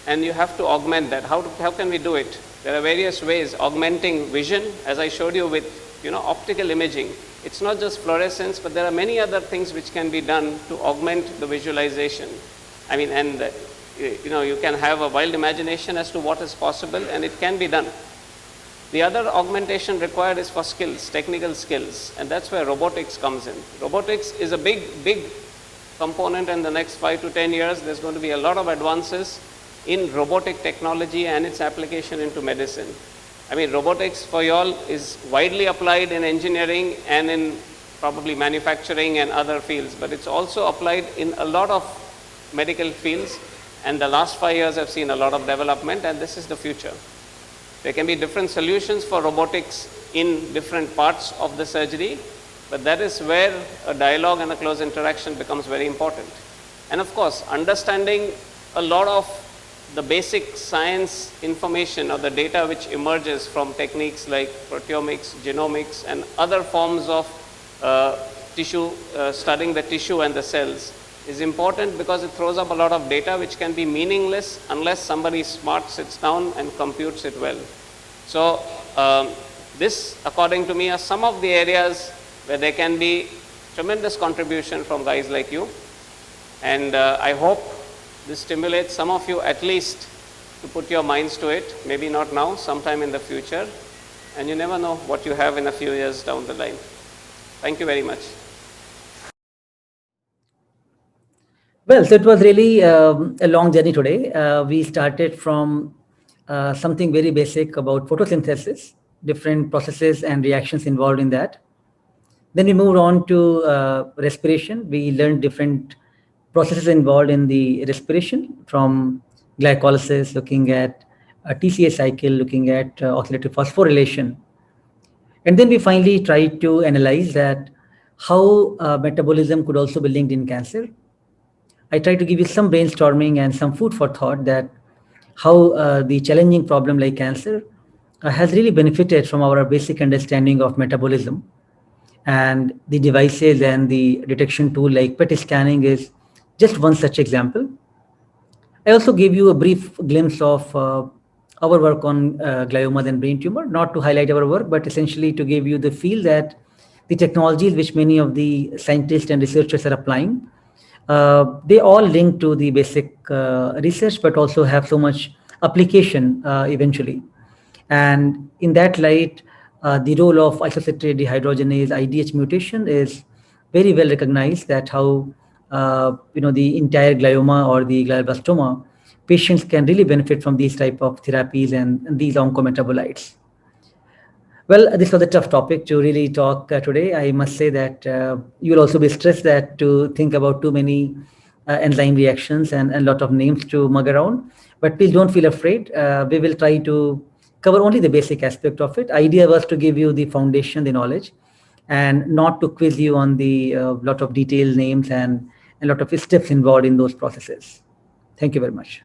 [SPEAKER 4] and you have to augment that. How can we do it? There are various ways. Augmenting vision, as I showed you with optical imaging. It's not just fluorescence, but there are many other things which can be done to augment the visualization. I mean, and you can have a wild imagination as to what is possible, and it can be done. The other augmentation required is for skills, technical skills, and that's where robotics comes in. Robotics is a big component in the next 5 to 10 years. There's going to be a lot of advances in robotic technology and its application into medicine. I mean, robotics for you all is widely applied in engineering and in probably manufacturing and other fields, but it's also applied in a lot of medical fields. And the last 5 years have seen a lot of development, and this is the future. There can be different solutions for robotics in different parts of the surgery, but that is where a dialogue and a close interaction becomes very important. And of course, understanding a lot of the basic science information or the data which emerges from techniques like proteomics, genomics, and other forms of studying the tissue and the cells is important, because it throws up a lot of data which can be meaningless unless somebody smart sits down and computes it well. So this, according to me, are some of the areas where there can be tremendous contribution from guys like you. And I hope this stimulates some of you at least to put your minds to it, maybe not now, sometime in the future. And you never know what you have in a few years down the line. Thank you very much.
[SPEAKER 3] Well, so it was really a long journey today. We started from something very basic about photosynthesis, different processes and reactions involved in that. Then we moved on to respiration. We learned different processes involved in the respiration, from glycolysis, looking at a TCA cycle, looking at oxidative phosphorylation. And then we finally tried to analyze that how metabolism could also be linked in cancer. I tried to give you some brainstorming and some food for thought that how the challenging problem like cancer has really benefited from our basic understanding of metabolism. And the devices and the detection tool like PET scanning is just one such example. I also gave you a brief glimpse of our work on gliomas and brain tumor, not to highlight our work, but essentially to give you the feel that the technologies which many of the scientists and researchers are applying, they all link to the basic research, but also have so much application eventually. And in that light, the role of isocitrate dehydrogenase IDH mutation is very well recognized, that how the entire glioma or the glioblastoma patients can really benefit from these type of therapies and these oncometabolites. Well, this was a tough topic to really talk today. I must say that you'll also be stressed that to think about too many enzyme reactions and a lot of names to mug around. But please don't feel afraid. We will try to cover only the basic aspect of it. Idea was to give you the foundation, the knowledge, and not to quiz you on the lot of detailed names and a lot of steps involved in those processes. Thank you very much.